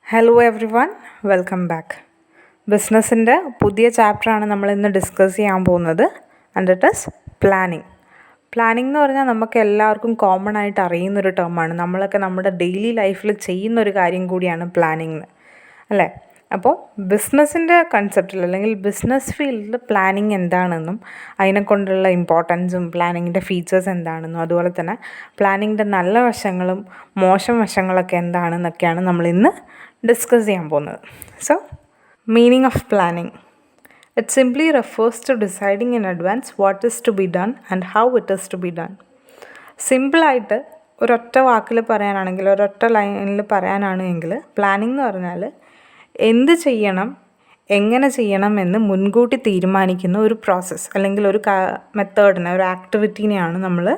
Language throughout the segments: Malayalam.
Hello every one, welcome back. ബിസിനസ്സിൻ്റെ പുതിയ ചാപ്റ്ററാണ് നമ്മൾ ഇന്ന് ഡിസ്കസ് ചെയ്യാൻ പോകുന്നത്. And it is planning. Planning എന്ന് പറഞ്ഞാൽ നമുക്ക് എല്ലാവർക്കും കോമൺ ആയിട്ട് അറിയുന്നൊരു ടേമാണ്. നമ്മളൊക്കെ നമ്മുടെ ഡെയിലി ലൈഫിൽ ചെയ്യുന്നൊരു കാര്യം കൂടിയാണ് പ്ലാനിങ്, അല്ലേ? അപ്പോൾ ബിസിനസ്സിൻ്റെ കൺസെപ്റ്റിൽ അല്ലെങ്കിൽ ബിസിനസ് ഫീൽഡിൽ പ്ലാനിങ് എന്താണെന്നും അതിനെക്കൊണ്ടുള്ള ഇമ്പോർട്ടൻസും പ്ലാനിങ്ങിൻ്റെ ഫീച്ചേഴ്സ് എന്താണെന്നും അതുപോലെ തന്നെ പ്ലാനിങ്ങിൻ്റെ നല്ല വശങ്ങളും മോശം വശങ്ങളൊക്കെ എന്താണെന്നൊക്കെയാണ് നമ്മളിന്ന് ഡിസ്കസ് ചെയ്യാൻ പോകുന്നത്. So meaning of planning. It simply refers to deciding in advance what is to be done and how it is to be done. സിമ്പിളായിട്ട് ഒരൊറ്റ വാക്കിൽ പറയാനാണെങ്കിൽ, ഒരൊറ്റ ലൈനിൽ പറയാനാണെങ്കിൽ, പ്ലാനിങ് എന്ന് പറഞ്ഞാൽ എന്ത് ചെയ്യണം, എങ്ങനെ ചെയ്യണം എന്ന് മുൻകൂട്ടി തീരുമാനിക്കുന്ന ഒരു പ്രോസസ്സ് അല്ലെങ്കിൽ ഒരു മെത്തേഡിനെ, ഒരു ആക്ടിവിറ്റീനെയാണ് നമ്മൾ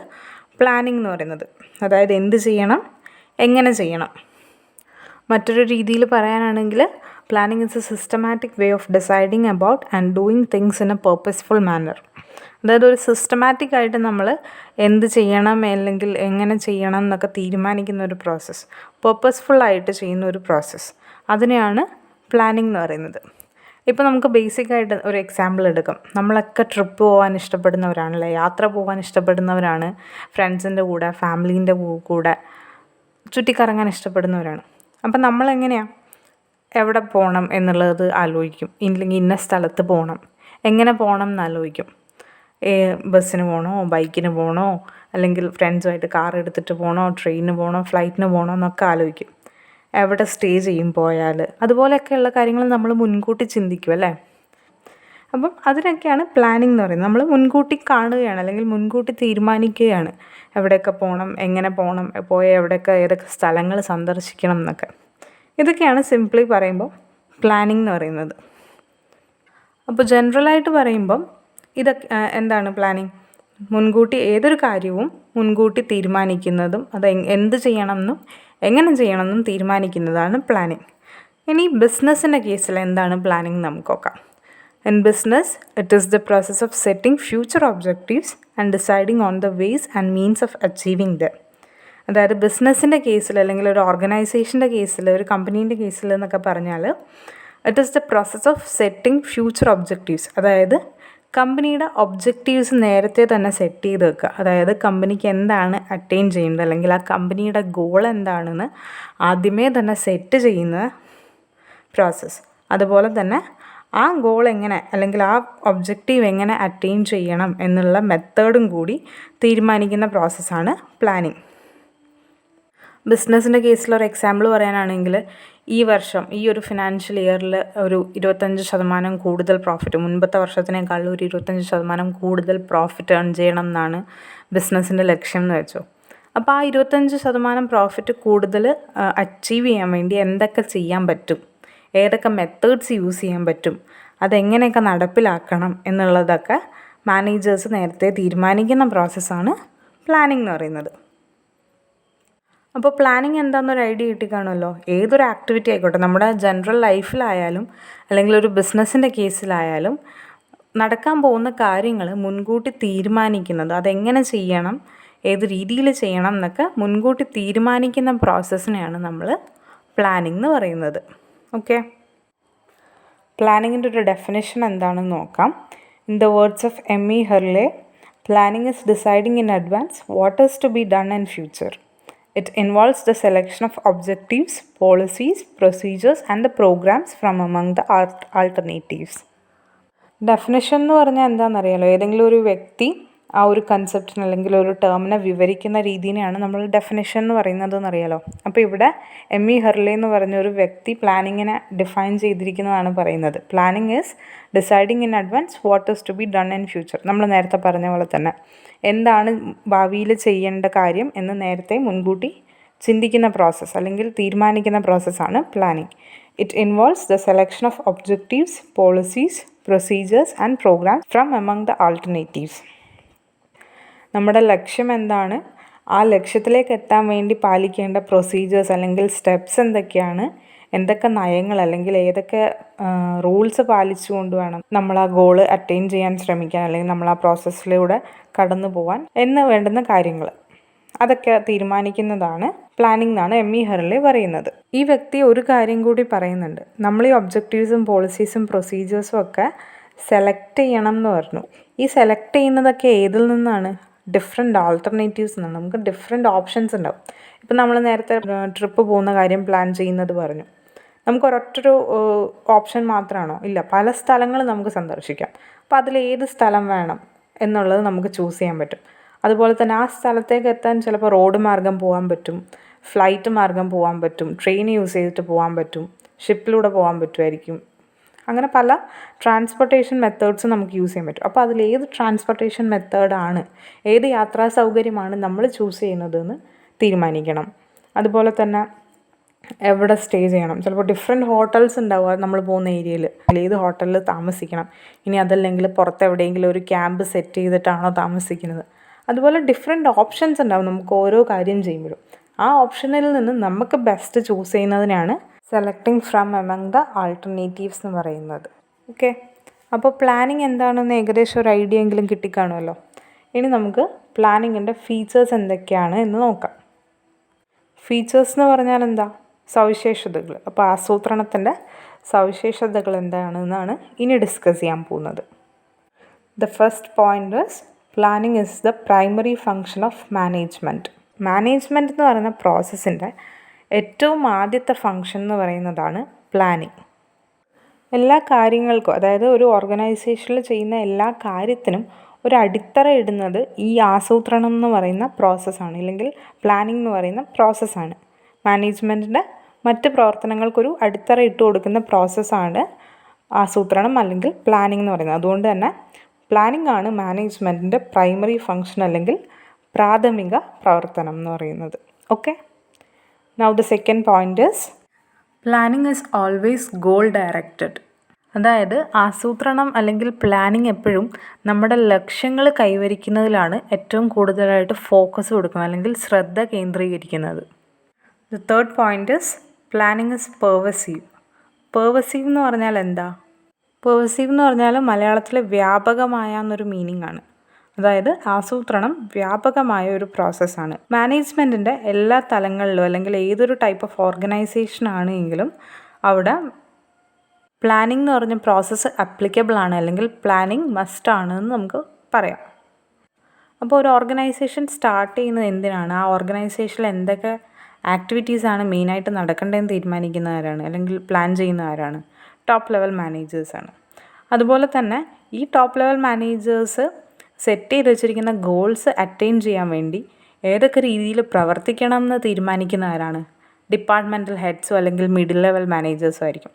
പ്ലാനിങ് എന്ന് പറയുന്നത്. അതായത് എന്ത് ചെയ്യണം, എങ്ങനെ ചെയ്യണം. മറ്റൊരു രീതിയിൽ പറയാനാണെങ്കിൽ planning is a systematic way of deciding about and doing things in a purposeful manner. അതായത് ഒരു സിസ്റ്റമാറ്റിക് ആയിട്ട് നമ്മൾ എന്ത് ചെയ്യണം അല്ലെങ്കിൽ എങ്ങനെ ചെയ്യണം എന്നൊക്കെ തീരുമാനിക്കുന്ന ഒരു പ്രോസസ്സ്, പേർപ്പസ്ഫുള്ളായിട്ട് ചെയ്യുന്ന ഒരു പ്രോസസ്സ്, അതിനെയാണ് പ്ലാനിങ് എന്ന് പറയുന്നത്. ഇപ്പോൾ നമുക്ക് ബേസിക്കായിട്ട് ഒരു എക്സാമ്പിൾ എടുക്കാം. നമ്മളൊക്കെ ട്രിപ്പ് പോകാൻ ഇഷ്ടപ്പെടുന്നവരാണല്ലേ, യാത്ര പോകാൻ ഇഷ്ടപ്പെടുന്നവരാണ്, ഫ്രണ്ട്സിൻ്റെ കൂടെ ഫാമിലീൻ്റെ കൂടെ ചുറ്റിക്കറങ്ങാൻ ഇഷ്ടപ്പെടുന്നവരാണ്. അപ്പം നമ്മളെങ്ങനെയാണ് എവിടെ പോകണം എന്നുള്ളത് ആലോചിക്കും, ഇല്ലെങ്കിൽ ഇന്ന സ്ഥലത്ത് പോകണം, എങ്ങനെ പോകണം എന്നാലോചിക്കും. ബസ്സിന് പോകണോ, ബൈക്കിന് പോകണോ, അല്ലെങ്കിൽ ഫ്രണ്ട്സുമായിട്ട് കാർ എടുത്തിട്ട് പോകണോ, ട്രെയിനിന് പോകണോ, ഫ്ലൈറ്റിന് പോകണോ എന്നൊക്കെ ആലോചിക്കും. എവിടെ സ്റ്റേ ചെയ്യും പോയാൽ, അതുപോലെയൊക്കെയുള്ള കാര്യങ്ങൾ നമ്മൾ മുൻകൂട്ടി ചിന്തിക്കും, അല്ലേ? അപ്പം അതിനൊക്കെയാണ് പ്ലാനിങ് എന്ന് പറയുന്നത്. നമ്മൾ മുൻകൂട്ടി കാണുകയാണ് അല്ലെങ്കിൽ മുൻകൂട്ടി തീരുമാനിക്കുകയാണ് എവിടെയൊക്കെ പോകണം, എങ്ങനെ പോകണം, എവിടെയൊക്കെ ഏതൊക്കെ സ്ഥലങ്ങൾ സന്ദർശിക്കണം എന്നൊക്കെ. ഇതൊക്കെയാണ് സിംപ്ലി പറയുമ്പോൾ പ്ലാനിങ് എന്ന് പറയുന്നത്. അപ്പോൾ ജനറലായിട്ട് പറയുമ്പം ഇതൊക്കെ എന്താണ് പ്ലാനിങ്? മുൻകൂട്ടി ഏതൊരു കാര്യവും മുൻകൂട്ടി തീരുമാനിക്കുന്നതും അത് എന്ത് ചെയ്യണമെന്നും എങ്ങനെ ചെയ്യണമെന്നും തീരുമാനിക്കുന്നതാണ് പ്ലാനിങ്. ഇനി ബിസിനസ്സിൻ്റെ കേസിൽ എന്താണ് പ്ലാനിങ് നമുക്ക് നോക്കാം. In business, it is the process of setting future objectives and deciding on the ways and means of achieving them. അതായത് ബിസിനസ്സിൻ്റെ കേസിൽ അല്ലെങ്കിൽ ഒരു ഓർഗനൈസേഷൻ്റെ കേസിൽ, ഒരു കമ്പനീൻ്റെ കേസിൽ എന്നൊക്കെ പറഞ്ഞാൽ it is the process of setting future objectives. അതായത് കമ്പനിയുടെ ഒബ്ജക്റ്റീവ്സ് നേരത്തെ തന്നെ സെറ്റ് ചെയ്ത് വെക്കുക. അതായത് കമ്പനിക്ക് എന്താണ് അറ്റൈൻ ചെയ്യേണ്ടത് അല്ലെങ്കിൽ ആ കമ്പനിയുടെ ഗോൾ എന്താണെന്ന് ആദ്യമേ തന്നെ സെറ്റ് ചെയ്യുന്ന പ്രോസസ്സ്. അതുപോലെ തന്നെ ആ ഗോൾ എങ്ങനെ അല്ലെങ്കിൽ ആ ഒബ്ജക്റ്റീവ് എങ്ങനെ അറ്റൈൻ ചെയ്യണം എന്നുള്ള മെത്തേഡും കൂടി തീരുമാനിക്കുന്ന പ്രോസസ്സാണ് പ്ലാനിങ്. ബിസിനസ്സിൻ്റെ കേസിലൊരു എക്സാമ്പിൾ പറയാനാണെങ്കിൽ, ഈ വർഷം ഈ ഒരു ഫിനാൻഷ്യൽ ഇയറിൽ ഒരു 25% കൂടുതൽ പ്രോഫിറ്റ്, മുൻപത്തെ വർഷത്തിനേക്കാൾ ഒരു 25% കൂടുതൽ പ്രോഫിറ്റ് ഏൺ ചെയ്യണം എന്നാണ് ബിസിനസ്സിൻ്റെ ലക്ഷ്യം എന്ന് വെച്ചോ. അപ്പോൾ ആ 25% പ്രോഫിറ്റ് കൂടുതൽ അച്ചീവ് ചെയ്യാൻ വേണ്ടി എന്തൊക്കെ ചെയ്യാൻ പറ്റും, ഏതൊക്കെ മെത്തേഡ്സ് യൂസ് ചെയ്യാൻ പറ്റും, അതെങ്ങനെയൊക്കെ നടപ്പിലാക്കണം എന്നുള്ളതൊക്കെ മാനേജേഴ്സ് നേരത്തെ തീരുമാനിക്കുന്ന പ്രോസസ്സാണ് പ്ലാനിങ് എന്ന് പറയുന്നത്. അപ്പോൾ പ്ലാനിങ് എന്താണെന്നൊരു ഐഡിയ കിട്ടിക്കാണുമല്ലോ. ഏതൊരു ആക്ടിവിറ്റി ആയിക്കോട്ടെ, നമ്മുടെ ജനറൽ ലൈഫിലായാലും അല്ലെങ്കിൽ ഒരു ബിസിനസ്സിൻ്റെ കേസിലായാലും നടക്കാൻ പോകുന്ന കാര്യങ്ങൾ മുൻകൂട്ടി തീരുമാനിക്കുന്നത്, അതെങ്ങനെ ചെയ്യണം, ഏത് രീതിയിൽ ചെയ്യണം എന്നൊക്കെ മുൻകൂട്ടി തീരുമാനിക്കുന്ന പ്രോസസ്സിനെയാണ് നമ്മൾ പ്ലാനിങ് എന്ന് പറയുന്നത്. ഓക്കെ, പ്ലാനിങ്ങിൻ്റെ ഒരു ഡെഫിനിഷൻ എന്താണെന്ന് നോക്കാം. In the words of M E Hurley, planning is deciding in advance what is to be done in future. It involves the selection of objectives, policies, procedures and the programs from among the alternatives. Definition എന്ന് പറഞ്ഞാൽ എന്താണെന്നറിയാലോ. ഏതെങ്കിലും ഒരു വ്യക്തി ആ ഒരു കൺസെപ്റ്റിന് അല്ലെങ്കിൽ ഒരു ടേമിനെ വിവരിക്കുന്ന രീതിനെയാണ് നമ്മൾ ഡെഫിനിഷൻ എന്ന് പറയുന്നത് എന്നറിയാലോ. അപ്പോൾ ഇവിടെ എമ്മി ഹെർലെ എന്ന് പറഞ്ഞൊരു വ്യക്തി പ്ലാനിങ്ങിനെ ഡിഫൈൻ ചെയ്തിരിക്കുന്നതാണ് പറയുന്നത്. Planning is deciding in advance what is to be done in future. നമ്മൾ നേരത്തെ പറഞ്ഞ പോലെ തന്നെ എന്താണ് ഭാവിയിൽ ചെയ്യേണ്ട കാര്യം എന്ന് നേരത്തെ മുൻകൂട്ടി ചിന്തിക്കുന്ന പ്രോസസ്സ് അല്ലെങ്കിൽ തീരുമാനിക്കുന്ന പ്രോസസ്സാണ് planning. It involves the selection of objectives, policies, procedures and programmes from among the alternatives. നമ്മുടെ ലക്ഷ്യം എന്താണ്, ആ ലക്ഷ്യത്തിലേക്ക് എത്താൻ വേണ്ടി പാലിക്കേണ്ട പ്രൊസീജിയേഴ്സ് അല്ലെങ്കിൽ സ്റ്റെപ്സ് എന്തൊക്കെയാണ്, എന്തൊക്കെ നയങ്ങൾ അല്ലെങ്കിൽ ഏതൊക്കെ റൂൾസ് പാലിച്ചുകൊണ്ട് വേണം നമ്മൾ ആ ഗോള് അറ്റൈൻ ചെയ്യാൻ ശ്രമിക്കാൻ അല്ലെങ്കിൽ നമ്മൾ ആ പ്രോസസ്സിലൂടെ കടന്നു പോകാൻ എന്ന് വേണ്ടുന്ന കാര്യങ്ങൾ. അതൊക്കെ തീരുമാനിക്കുന്നതാണ് പ്ലാനിംഗ് എന്നാണ് എമ്മി ഹെർലെ പറയുന്നത്. ഈ വ്യക്തി ഒരു കാര്യം കൂടി പറയുന്നുണ്ട്. നമ്മൾ ഈ ഒബ്ജക്റ്റീവ്സും പോളിസീസും പ്രൊസീജിയേഴ്സും ഒക്കെ സെലക്ട് ചെയ്യണം എന്ന് പറഞ്ഞു. ഈ സെലക്ട് ചെയ്യുന്നതൊക്കെ ഏതിൽ നിന്നാണ്? ഡിഫറെൻറ്റ് ആൾട്ടർനേറ്റീവ്സ് നിന്നാണ്. നമുക്ക് ഡിഫറെൻറ്റ് ഓപ്ഷൻസ് ഉണ്ടാവും. ഇപ്പം നമ്മൾ നേരത്തെ ട്രിപ്പ് പോകുന്ന കാര്യം പ്ലാൻ ചെയ്യുന്നത് പറഞ്ഞു. നമുക്ക് ഒരൊറ്റൊരു ഓപ്ഷൻ മാത്രമാണോ? ഇല്ല, പല സ്ഥലങ്ങൾ നമുക്ക് സന്ദർശിക്കാം. അപ്പോൾ അതിലേത് സ്ഥലം വേണം എന്നുള്ളത് നമുക്ക് ചൂസ് ചെയ്യാൻ പറ്റും. അതുപോലെ തന്നെ ആ സ്ഥലത്തേക്ക് എത്താൻ ചിലപ്പോൾ റോഡ് മാർഗം പോകാൻ പറ്റും, ഫ്ലൈറ്റ് മാർഗം പോകാൻ പറ്റും, ട്രെയിൻ യൂസ് ചെയ്തിട്ട് പോകാൻ പറ്റും, ഷിപ്പിലൂടെ പോകാൻ പറ്റുമായിരിക്കും. അങ്ങനെ പല ട്രാൻസ്പോർട്ടേഷൻ മെത്തേഡ്സും നമുക്ക് യൂസ് ചെയ്യാൻ പറ്റും. അപ്പോൾ അതിലേത് ട്രാൻസ്പോർട്ടേഷൻ മെത്തേഡാണ്, ഏത് യാത്രാ സൗകര്യമാണ് നമ്മൾ ചൂസ് ചെയ്യുന്നതെന്ന് തീരുമാനിക്കണം. അതുപോലെ തന്നെ എവിടെ സ്റ്റേ ചെയ്യണം. ചിലപ്പോൾ ഡിഫറെൻറ്റ് ഹോട്ടൽസ് ഉണ്ടാവുക നമ്മൾ പോകുന്ന ഏരിയയിൽ. ഏത് ഹോട്ടലിൽ താമസിക്കണം, ഇനി അതല്ലെങ്കിൽ പുറത്ത് എവിടെയെങ്കിലും ഒരു ക്യാമ്പ് സെറ്റ് ചെയ്തിട്ടാണോ താമസിക്കുന്നത്. അതുപോലെ ഡിഫറെൻറ്റ് ഓപ്ഷൻസ് ഉണ്ടാവും നമുക്ക് ഓരോ കാര്യം ചെയ്യുമ്പോഴും. ആ ഓപ്ഷനിൽ നിന്ന് നമുക്ക് ബെസ്റ്റ് ചൂസ് ചെയ്യുന്നതിനാണ് selecting from among the alternatives എന്ന് പറയുന്നത്. ഓക്കെ, അപ്പോൾ പ്ലാനിങ് എന്താണെന്ന് ഏകദേശം ഒരു ഐഡിയ എങ്കിലും കിട്ടിക്കാണുമല്ലോ. ഇനി നമുക്ക് പ്ലാനിങ്ങിൻ്റെ ഫീച്ചേഴ്സ് എന്തൊക്കെയാണ് എന്ന് നോക്കാം. ഫീച്ചേഴ്സ് എന്ന് പറഞ്ഞാൽ എന്താ? സവിശേഷതകൾ. അപ്പോൾ ആസൂത്രണത്തിൻ്റെ സവിശേഷതകൾ എന്താണെന്നാണ് ഇനി ഡിസ്കസ് ചെയ്യാൻ പോകുന്നത്. The first point is planning is the primary function of management. Management എന്ന് പറയുന്ന പ്രോസസ്സിൻ്റെ ഏറ്റവും ആദ്യത്തെ ഫങ്ഷൻ എന്ന് പറയുന്നതാണ് പ്ലാനിങ്. എല്ലാ കാര്യങ്ങൾക്കും, അതായത് ഒരു ഓർഗനൈസേഷനിൽ ചെയ്യുന്ന എല്ലാ കാര്യത്തിനും ഒരു അടിത്തറ ഇടുന്നത് ഈ ആസൂത്രണം എന്ന് പറയുന്ന പ്രോസസ്സാണ്, അല്ലെങ്കിൽ പ്ലാനിങ് എന്ന് പറയുന്ന പ്രോസസ്സാണ്. മാനേജ്മെൻറ്റിൻ്റെ മറ്റ് പ്രവർത്തനങ്ങൾക്കൊരു അടിത്തറ ഇട്ട് കൊടുക്കുന്ന പ്രോസസ്സാണ് ആസൂത്രണം അല്ലെങ്കിൽ പ്ലാനിങ് എന്ന് പറയുന്നത്. അതുകൊണ്ട് തന്നെ പ്ലാനിങ് ആണ് മാനേജ്മെൻറ്റിൻ്റെ പ്രൈമറി ഫങ്ഷൻ അല്ലെങ്കിൽ പ്രാഥമിക പ്രവർത്തനം എന്ന് പറയുന്നത്. Okay, now the second point is planning is always goal directed. അതായത് ആസൂത്രണം അല്ലെങ്കിൽ പ്ലാനിങ് എപ്പോഴും നമ്മുടെ ലക്ഷ്യങ്ങൾ കൈവരിക്കുന്നതിലാണ് ഏറ്റവും കൂടുതലായിട്ട് ഫോക്കസ് കൊടുക്കുന്നത് അല്ലെങ്കിൽ ശ്രദ്ധ കേന്ദ്രീകരിക്കുന്നത്. The third point is planning is pervasive. Pervasive എന്ന് പറഞ്ഞാൽ എന്താ? പെർവസീവ് എന്ന് പറഞ്ഞാൽ മലയാളത്തിൽ വ്യാപകമായ എന്നൊരു മീനിങ് ആണ്. അതായത് ആസൂത്രണം വ്യാപകമായ ഒരു പ്രോസസ്സാണ്. മാനേജ്മെൻറ്റിൻ്റെ എല്ലാ തലങ്ങളിലും അല്ലെങ്കിൽ ഏതൊരു ടൈപ്പ് ഓഫ് ഓർഗനൈസേഷൻ ആണെങ്കിലും അവിടെ പ്ലാനിങ് എന്ന് പറഞ്ഞ പ്രോസസ്സ് അപ്ലിക്കബിൾ ആണ്, അല്ലെങ്കിൽ പ്ലാനിങ് മസ്റ്റ് ആണ് എന്ന് നമുക്ക് പറയാം. അപ്പോൾ ഒരു ഓർഗനൈസേഷൻ സ്റ്റാർട്ട് ചെയ്യുന്നത് എന്തിനാണ്, ആ ഓർഗനൈസേഷനിൽ എന്തൊക്കെ ആക്ടിവിറ്റീസാണ് മെയിനായിട്ട് നടക്കേണ്ടതെന്ന് തീരുമാനിക്കുന്ന ആരാണ്, അല്ലെങ്കിൽ പ്ലാൻ ചെയ്യുന്ന ആരാണ്? ടോപ്പ് ലെവൽ മാനേജേഴ്സാണ്. അതുപോലെ തന്നെ ഈ ടോപ്പ് ലെവൽ മാനേജേഴ്സ് സെറ്റ് ചെയ്ത് വെച്ചിരിക്കുന്ന ഗോൾസ് അറ്റൈൻ ചെയ്യാൻ വേണ്ടി ഏതൊക്കെ രീതിയിൽ പ്രവർത്തിക്കണം എന്ന് തീരുമാനിക്കുന്ന ആരാണ്? ഡിപ്പാർട്ട്മെൻറ്റൽ ഹെഡ്സോ അല്ലെങ്കിൽ മിഡിൽ ലെവൽ മാനേജേഴ്സോ ആയിരിക്കും.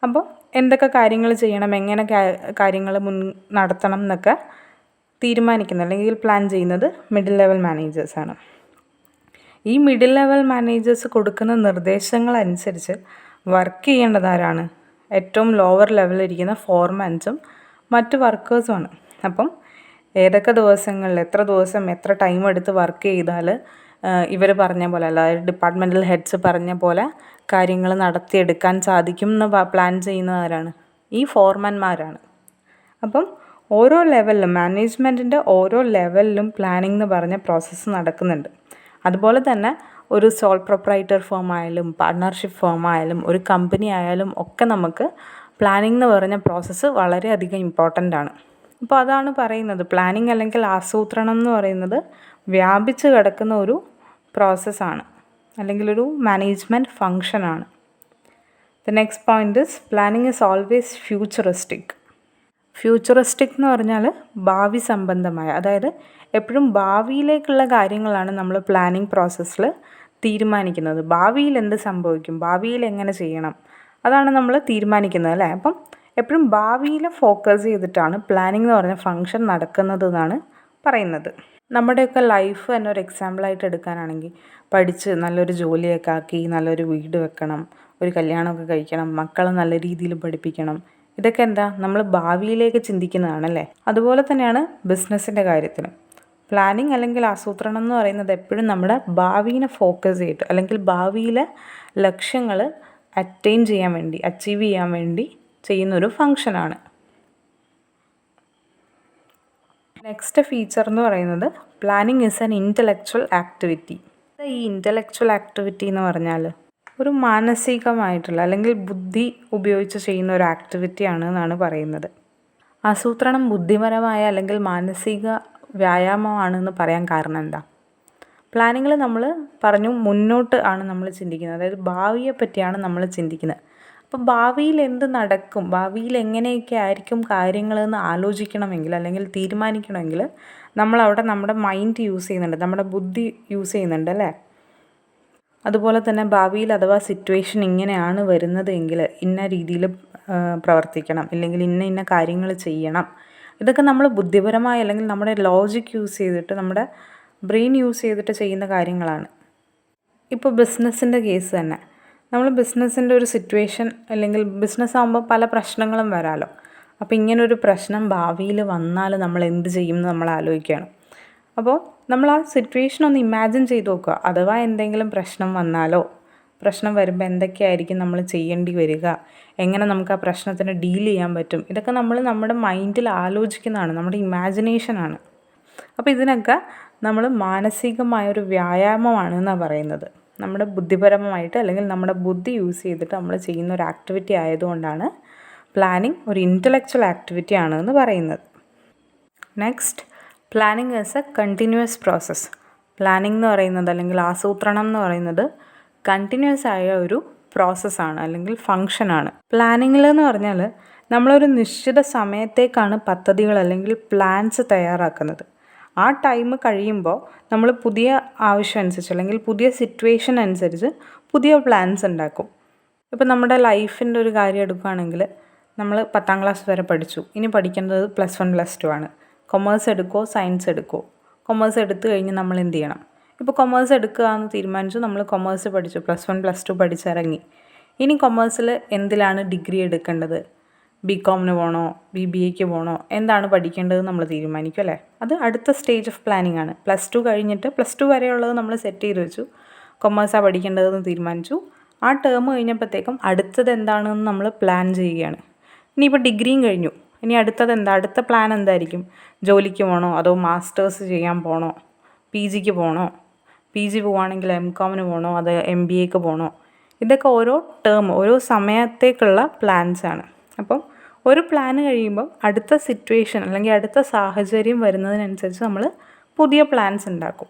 അപ്പോൾ എന്തൊക്കെ കാര്യങ്ങൾ ചെയ്യണം, എങ്ങനെ കാര്യങ്ങൾ നടത്തണം എന്നൊക്കെ തീരുമാനിക്കുന്നത് അല്ലെങ്കിൽ പ്ലാൻ ചെയ്യുന്നത് മിഡിൽ ലെവൽ മാനേജേഴ്സാണ്. ഈ മിഡിൽ ലെവൽ മാനേജേഴ്സ് കൊടുക്കുന്ന നിർദ്ദേശങ്ങളനുസരിച്ച് വർക്ക് ചെയ്യേണ്ടത് ആരാണ്? ഏറ്റവും ലോവർ ലെവലിലിരിക്കുന്ന ഫോർമാൻസും മറ്റ് വർക്കേഴ്സുമാണ്. അപ്പം ഏതൊക്കെ ദിവസങ്ങളിൽ എത്ര ദിവസം എത്ര ടൈം എടുത്ത് വർക്ക് ചെയ്താൽ ഇവർ പറഞ്ഞ പോലെ, അതായത് ഡിപ്പാർട്ട്മെൻറ്റൽ ഹെഡ്സ് പറഞ്ഞ പോലെ കാര്യങ്ങൾ നടത്തിയെടുക്കാൻ സാധിക്കും എന്ന് പ്ലാൻ ചെയ്യുന്നത് ആരാണ്? ഈ ഫോർമാൻമാരാണ്. അപ്പം ഓരോ ലെവലിലും മാനേജ്മെൻറ്റിൻ്റെ ഓരോ ലെവലിലും പ്ലാനിംഗ് എന്ന് പറഞ്ഞ പ്രോസസ്സ് നടക്കുന്നുണ്ട്. അതുപോലെ തന്നെ ഒരു സോൾ പ്രൊപ്രൈറ്റർ ഫേം ആയാലും പാർട്ട്ണർഷിപ്പ് ഫേം ആയാലും ഒരു കമ്പനി ആയാലും ഒക്കെ നമുക്ക് പ്ലാനിംഗ് എന്ന് പറഞ്ഞ പ്രോസസ്സ് വളരെയധികം ഇമ്പോർട്ടൻ്റ് ആണ്. അപ്പോൾ അതാണ് പറയുന്നത്, പ്ലാനിംഗ് അല്ലെങ്കിൽ ആസൂത്രണം എന്ന് പറയുന്നത് വ്യാപിച്ച് കിടക്കുന്ന ഒരു പ്രോസസ്സാണ് അല്ലെങ്കിൽ ഒരു മാനേജ്മെൻറ്റ് ഫങ്ഷനാണ്. The next point is planning is always futuristic. Futuristic എന്ന് പറഞ്ഞാൽ ഭാവി സംബന്ധമായ, അതായത് എപ്പോഴും ഭാവിയിലേക്കുള്ള കാര്യങ്ങളാണ് നമ്മൾ പ്ലാനിങ് പ്രോസസ്സിൽ തീരുമാനിക്കുന്നത്. ഭാവിയിൽ എന്ത് സംഭവിക്കും, ഭാവിയിൽ എങ്ങനെ ചെയ്യണം, അതാണ് നമ്മൾ തീരുമാനിക്കുന്നത് അല്ലേ. അപ്പം എപ്പോഴും ഭാവിയിൽ ഫോക്കസ് ചെയ്തിട്ടാണ് പ്ലാനിങ് എന്ന് പറഞ്ഞ ഫങ്ഷൻ നടക്കുന്നത് എന്നാണ് പറയുന്നത്. നമ്മുടെയൊക്കെ ലൈഫ് തന്നെ ഒരു എക്സാമ്പിളായിട്ട് എടുക്കാനാണെങ്കിൽ പഠിച്ച് നല്ലൊരു ജോലിയൊക്കെ ആക്കി നല്ലൊരു വീട് വെക്കണം, ഒരു കല്യാണമൊക്കെ കഴിക്കണം, മക്കളെ നല്ല രീതിയിൽ പഠിപ്പിക്കണം, ഇതൊക്കെ എന്താ നമ്മൾ ഭാവിയിലേക്ക് ചിന്തിക്കുന്നതാണല്ലേ. അതുപോലെ തന്നെയാണ് ബിസിനസ്സിൻ്റെ കാര്യത്തിലും പ്ലാനിങ് അല്ലെങ്കിൽ ആസൂത്രണം എന്ന് പറയുന്നത് എപ്പോഴും നമ്മുടെ ഭാവിയെ ഫോക്കസ് ചെയ്തിട്ട് അല്ലെങ്കിൽ ഭാവിയിലെ ലക്ഷ്യങ്ങൾ അറ്റൈൻ ചെയ്യാൻ വേണ്ടി അച്ചീവ് ചെയ്യാൻ വേണ്ടി ചെയ്യുന്നൊരു ഫങ്ഷനാണ്. നെക്സ്റ്റ് ഫീച്ചർ എന്ന് പറയുന്നത് planning is an intellectual activity. ഈ ഇൻ്റലക്ച്വൽ ആക്ടിവിറ്റി എന്ന് പറഞ്ഞാൽ ഒരു മാനസികമായിട്ടുള്ള അല്ലെങ്കിൽ ബുദ്ധി ഉപയോഗിച്ച് ചെയ്യുന്ന ഒരു ആക്ടിവിറ്റിയാണ് എന്നാണ് പറയുന്നത്. ആസൂത്രണം ബുദ്ധിപരമായ അല്ലെങ്കിൽ മാനസിക വ്യായാമമാണെന്ന് പറയാൻ കാരണം എന്താ? പ്ലാനിങ്ങിൽ നമ്മൾ പറഞ്ഞു മുന്നോട്ട് ആണ് നമ്മൾ ചിന്തിക്കുന്നത്, അതായത് ഭാവിയെ പറ്റിയാണ് നമ്മൾ ചിന്തിക്കുന്നത്. അപ്പോൾ ഭാവിയിൽ എന്ത് നടക്കും, ഭാവിയിൽ എങ്ങനെയൊക്കെ ആയിരിക്കും കാര്യങ്ങളെന്ന് ആലോചിക്കണമെങ്കിൽ അല്ലെങ്കിൽ തീരുമാനിക്കണമെങ്കിൽ നമ്മളവിടെ നമ്മുടെ മൈൻഡ് യൂസ് ചെയ്യുന്നുണ്ട്, നമ്മുടെ ബുദ്ധി യൂസ് ചെയ്യുന്നുണ്ട് അല്ലേ? അതുപോലെ തന്നെ ഭാവിയിൽ അഥവാ സിറ്റുവേഷൻ ഇങ്ങനെയാണ് വരുന്നത് എങ്കിൽ ഇന്ന രീതിയിൽ പ്രവർത്തിക്കണം, ഇല്ലെങ്കിൽ ഇന്ന കാര്യങ്ങൾ ചെയ്യണം. ഇതൊക്കെ നമ്മൾ ബുദ്ധിപരമായ അല്ലെങ്കിൽ നമ്മുടെ ലോജിക് യൂസ് ചെയ്തിട്ട് നമ്മുടെ ബ്രെയിൻ യൂസ് ചെയ്തിട്ട് ചെയ്യുന്ന കാര്യങ്ങളാണ്. ഇപ്പോൾ ബിസിനസ്സിൻ്റെ കേസ് തന്നെ, നമ്മൾ ബിസിനസ്സിൻ്റെ ഒരു സിറ്റുവേഷൻ അല്ലെങ്കിൽ ബിസിനസ് ആകുമ്പോൾ പല പ്രശ്നങ്ങളും വരാമല്ലോ. അപ്പോൾ ഇങ്ങനൊരു പ്രശ്നം ഭാവിയിൽ വന്നാൽ നമ്മൾ എന്ത് ചെയ്യും എന്ന് നമ്മൾ ആലോചിക്കുകയാണ്. അപ്പോൾ നമ്മൾ ആ സിറ്റുവേഷൻ ഒന്ന് ഇമാജിൻ ചെയ്ത് നോക്കുക. അഥവാ എന്തെങ്കിലും പ്രശ്നം വന്നാലോ, പ്രശ്നം വരുമ്പോൾ എന്തൊക്കെയായിരിക്കും നമ്മൾ ചെയ്യേണ്ടി വരിക, എങ്ങനെ നമുക്ക് ആ പ്രശ്നത്തിന് ഡീൽ ചെയ്യാൻ പറ്റും, ഇതൊക്കെ നമ്മൾ നമ്മുടെ മൈൻഡിൽ ആലോചിക്കുന്നതാണ്, നമ്മുടെ ഇമാജിനേഷനാണ്. അപ്പോൾ ഇതിനൊക്കെ നമ്മൾ മാനസികമായൊരു വ്യായാമമാണ് എന്നാണ് പറയുന്നത്. നമ്മുടെ ബുദ്ധിപരമായിട്ട് അല്ലെങ്കിൽ നമ്മുടെ ബുദ്ധി യൂസ് ചെയ്തിട്ട് നമ്മൾ ചെയ്യുന്ന ഒരു ആക്ടിവിറ്റി ആയതുകൊണ്ടാണ് പ്ലാനിങ് ഒരു ഇൻ്റലക്ച്വൽ ആക്ടിവിറ്റി ആണ് എന്ന് പറയുന്നത്. Next, planning is A continuous process. Planning എന്ന് പറയുന്നത് അല്ലെങ്കിൽ ആസൂത്രണം എന്ന് പറയുന്നത് കണ്ടിന്യൂസ് ആയ ഒരു പ്രോസസ്സാണ് അല്ലെങ്കിൽ ഫങ്ഷനാണ്. പ്ലാനിങ്ങിൽ എന്ന് പറഞ്ഞാൽ നമ്മളൊരു നിശ്ചിത സമയത്തേക്കാണ് പദ്ധതികൾ അല്ലെങ്കിൽ പ്ലാൻസ് തയ്യാറാക്കുന്നത്. ആ ടൈം കഴിയുമ്പോൾ നമ്മൾ പുതിയ ആവശ്യം അനുസരിച്ച് അല്ലെങ്കിൽ പുതിയ സിറ്റുവേഷൻ അനുസരിച്ച് പുതിയ പ്ലാൻസ് ഉണ്ടാക്കും. ഇപ്പോൾ നമ്മുടെ ലൈഫിൻ്റെ ഒരു കാര്യം എടുക്കുകയാണെങ്കിൽ നമ്മൾ 10ാം ക്ലാസ് വരെ പഠിച്ചു, ഇനി പഠിക്കേണ്ടത് +1 +2 ആണ്. കൊമേഴ്സ് എടുക്കുമോ സയൻസ് എടുക്കുമോ? കൊമേഴ്സ് എടുത്തു കഴിഞ്ഞ് നമ്മൾ എന്ത് ചെയ്യണം? ഇപ്പോൾ കൊമേഴ്സ് എടുക്കുക എന്ന് തീരുമാനിച്ചു, നമ്മൾ കൊമേഴ്സ് പഠിച്ചു, +1 +2 പഠിച്ചിറങ്ങി. ഇനി കൊമേഴ്സിൽ എന്തിലാണ് ഡിഗ്രി എടുക്കേണ്ടത്? BComന് പോകണോ, BBAക്ക് പോകണോ, എന്താണ് പഠിക്കേണ്ടത് നമ്മൾ തീരുമാനിക്കും അല്ലേ? അത് അടുത്ത സ്റ്റേജ് ഓഫ് പ്ലാനിങ് ആണ്. +2 കഴിഞ്ഞിട്ട് +2 വരെയുള്ളത് നമ്മൾ സെറ്റ് ചെയ്ത് വെച്ചു, കൊമേഴ്സാണ് പഠിക്കേണ്ടതെന്ന് തീരുമാനിച്ചു. ആ ടേം കഴിഞ്ഞപ്പോഴത്തേക്കും അടുത്തത് എന്താണെന്ന് നമ്മൾ പ്ലാൻ ചെയ്യുകയാണ്. ഇനിയിപ്പോൾ ഡിഗ്രിയും കഴിഞ്ഞു, ഇനി അടുത്തത് എന്താ? അടുത്ത പ്ലാൻ എന്തായിരിക്കും? ജോലിക്ക് പോകണോ, അതോ മാസ്റ്റേഴ്സ് ചെയ്യാൻ പോകണോ, PGക്ക് പോകണോ, PG പോവുകയാണെങ്കിൽ MComന് പോകണോ, അത് MBAക്ക് പോകണോ? ഇതൊക്കെ ഓരോ ടേം, ഓരോ സമയത്തേക്കുള്ള പ്ലാൻസാണ്. അപ്പം ഒരു പ്ലാൻ കഴിയുമ്പം അടുത്ത സിറ്റുവേഷൻ അല്ലെങ്കിൽ അടുത്ത സാഹചര്യം വരുന്നതിനനുസരിച്ച് നമ്മൾ പുതിയ പ്ലാൻസ് ഉണ്ടാക്കും.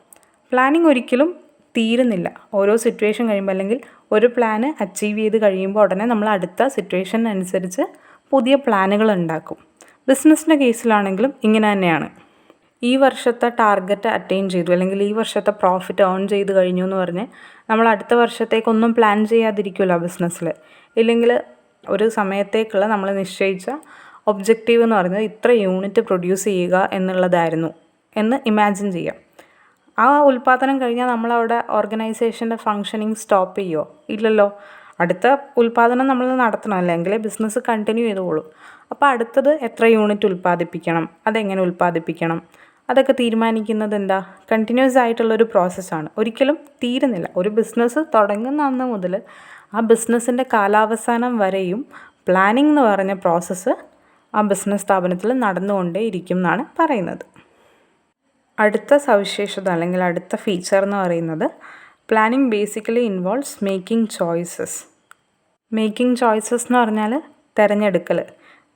പ്ലാനിങ് ഒരിക്കലും തീരുന്നില്ല. ഓരോ സിറ്റുവേഷൻ കഴിയുമ്പോൾ അല്ലെങ്കിൽ ഒരു പ്ലാൻ അച്ചീവ് ചെയ്ത് കഴിയുമ്പോൾ ഉടനെ നമ്മൾ അടുത്ത സിറ്റുവേഷനനുസരിച്ച് പുതിയ പ്ലാനുകൾ ഉണ്ടാക്കും. ബിസിനസ്സിൻ്റെ കേസിലാണെങ്കിലും ഇങ്ങനെ തന്നെയാണ്. ഈ വർഷത്തെ ടാർഗറ്റ് അറ്റൈൻ ചെയ്തു അല്ലെങ്കിൽ ഈ വർഷത്തെ പ്രോഫിറ്റ് ഏൺ ചെയ്ത് കഴിഞ്ഞു എന്ന് പറഞ്ഞ് നമ്മൾ അടുത്ത വർഷത്തേക്കൊന്നും പ്ലാൻ ചെയ്യാതിരിക്കുമല്ലോ ബിസിനസ്സിൽ. ഇല്ലെങ്കിൽ ഒരു സമയത്തേക്കുള്ള നമ്മൾ നിശ്ചയിച്ച ഒബ്ജക്റ്റീവ് എന്ന് പറയുന്നത് ഇത്ര യൂണിറ്റ് പ്രൊഡ്യൂസ് ചെയ്യുക എന്നുള്ളതായിരുന്നു എന്ന് ഇമാജിൻ ചെയ്യാം. ആ ഉൽപ്പാദനം കഴിഞ്ഞാൽ നമ്മളവിടെ ഓർഗനൈസേഷൻ്റെ ഫങ്ഷനിങ് സ്റ്റോപ്പ് ചെയ്യുമോ? ഇല്ലല്ലോ. അടുത്ത ഉൽപ്പാദനം നമ്മൾ നടത്തണം, അല്ലെങ്കിൽ ബിസിനസ് കണ്ടിന്യൂ ചെയ്തോളൂ. അപ്പോൾ അടുത്തത് എത്ര യൂണിറ്റ് ഉൽപ്പാദിപ്പിക്കണം, അതെങ്ങനെ ഉൽപ്പാദിപ്പിക്കണം, അതൊക്കെ തീരുമാനിക്കുന്നത് എന്താ? കണ്ടിന്യൂസ് ആയിട്ടുള്ളൊരു പ്രോസസ്സാണ്, ഒരിക്കലും തീരുന്നില്ല. ഒരു ബിസിനസ് തുടങ്ങുന്ന അന്ന് മുതൽ ആ ബിസിനസ്സിൻ്റെ കാലാവസാനം വരെയും പ്ലാനിങ് എന്ന് പറഞ്ഞ പ്രോസസ്സ് ആ ബിസിനസ് സ്ഥാപനത്തിൽ നടന്നുകൊണ്ടേ ഇരിക്കും എന്നാണ് പറയുന്നത്. അടുത്ത സവിശേഷത അല്ലെങ്കിൽ അടുത്ത ഫീച്ചർ എന്ന് പറയുന്നത് planning basically involves making choices. Making choices എന്ന് പറഞ്ഞാൽ തിരഞ്ഞെടുക്കൽ.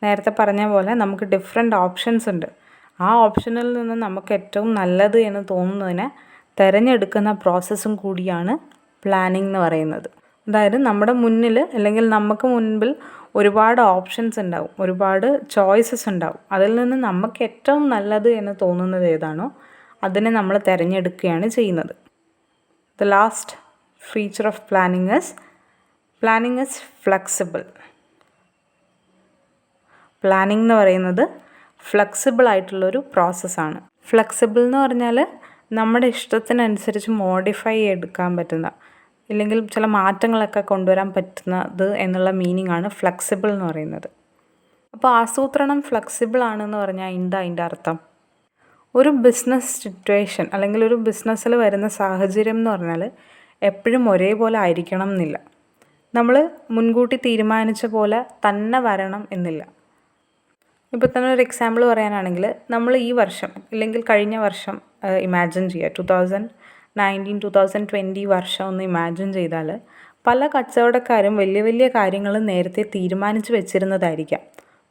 നേരത്തെ പറഞ്ഞ പോലെ നമുക്ക് ഡിഫറെൻറ്റ് ഓപ്ഷൻസ് ഉണ്ട്. ആ ഓപ്ഷനിൽ നിന്ന് നമുക്ക് ഏറ്റവും നല്ലത് എന്ന് തോന്നുന്നതിനെ തിരഞ്ഞെടുക്കുന്ന പ്രോസസ്സും കൂടിയാണ് പ്ലാനിങ് എന്ന് പറയുന്നത്. അതായത് നമ്മുടെ മുന്നിൽ അല്ലെങ്കിൽ നമുക്ക് മുൻപിൽ ഒരുപാട് ഓപ്ഷൻസ് ഉണ്ടാവും, ഒരുപാട് ചോയ്സസ് ഉണ്ടാവും. അതിൽ നിന്ന് നമുക്ക് ഏറ്റവും നല്ലത് എന്ന് തോന്നുന്നത് ഏതാണോ അതിനെ നമ്മൾ തിരഞ്ഞെടുക്കുകയാണ് ചെയ്യുന്നത്. The last feature of planning is flexible. Planning എന്ന് പറയുന്നത് ഫ്ലെക്സിബിൾ ആയിട്ടുള്ളൊരു പ്രോസസ്സാണ്. ഫ്ലെക്സിബിൾ എന്ന് പറഞ്ഞാൽ നമ്മുടെ ഇഷ്ടത്തിനനുസരിച്ച് മോഡിഫൈ എടുക്കാൻ പറ്റുന്ന, ഇല്ലെങ്കിൽ ചില മാറ്റങ്ങളൊക്കെ കൊണ്ടുവരാൻ പറ്റുന്നത് എന്നുള്ള മീനിങ് ആണ് ഫ്ലെക്സിബിൾ എന്ന് പറയുന്നത്. അപ്പോൾ ആസൂത്രണം ഫ്ലെക്സിബിൾ ആണെന്ന് പറഞ്ഞാൽ എന്താ അതിൻ്റെ അർത്ഥം? ഒരു ബിസിനസ് സിറ്റുവേഷൻ അല്ലെങ്കിൽ ഒരു ബിസിനസ്സിൽ വരുന്ന സാഹചര്യം എന്ന് പറഞ്ഞാൽ എപ്പോഴും ഒരേപോലെ ആയിരിക്കണം എന്നില്ല. നമ്മൾ മുൻകൂട്ടി തീരുമാനിച്ച പോലെ തന്നെ വരണം എന്നില്ല. ഇപ്പോൾ തന്നെ ഒരു എക്സാമ്പിൾ പറയാനാണെങ്കിൽ നമ്മൾ ഈ വർഷം ഇല്ലെങ്കിൽ കഴിഞ്ഞ വർഷം ഇമാജിൻ ചെയ്യുക 2019-2020 വർഷം ഒന്ന് ഇമാജിൻ ചെയ്താൽ പല കച്ചവടക്കാരും വലിയ വലിയ കാര്യങ്ങൾ നേരത്തെ തീരുമാനിച്ച് വെച്ചിരുന്നതായിരിക്കാം.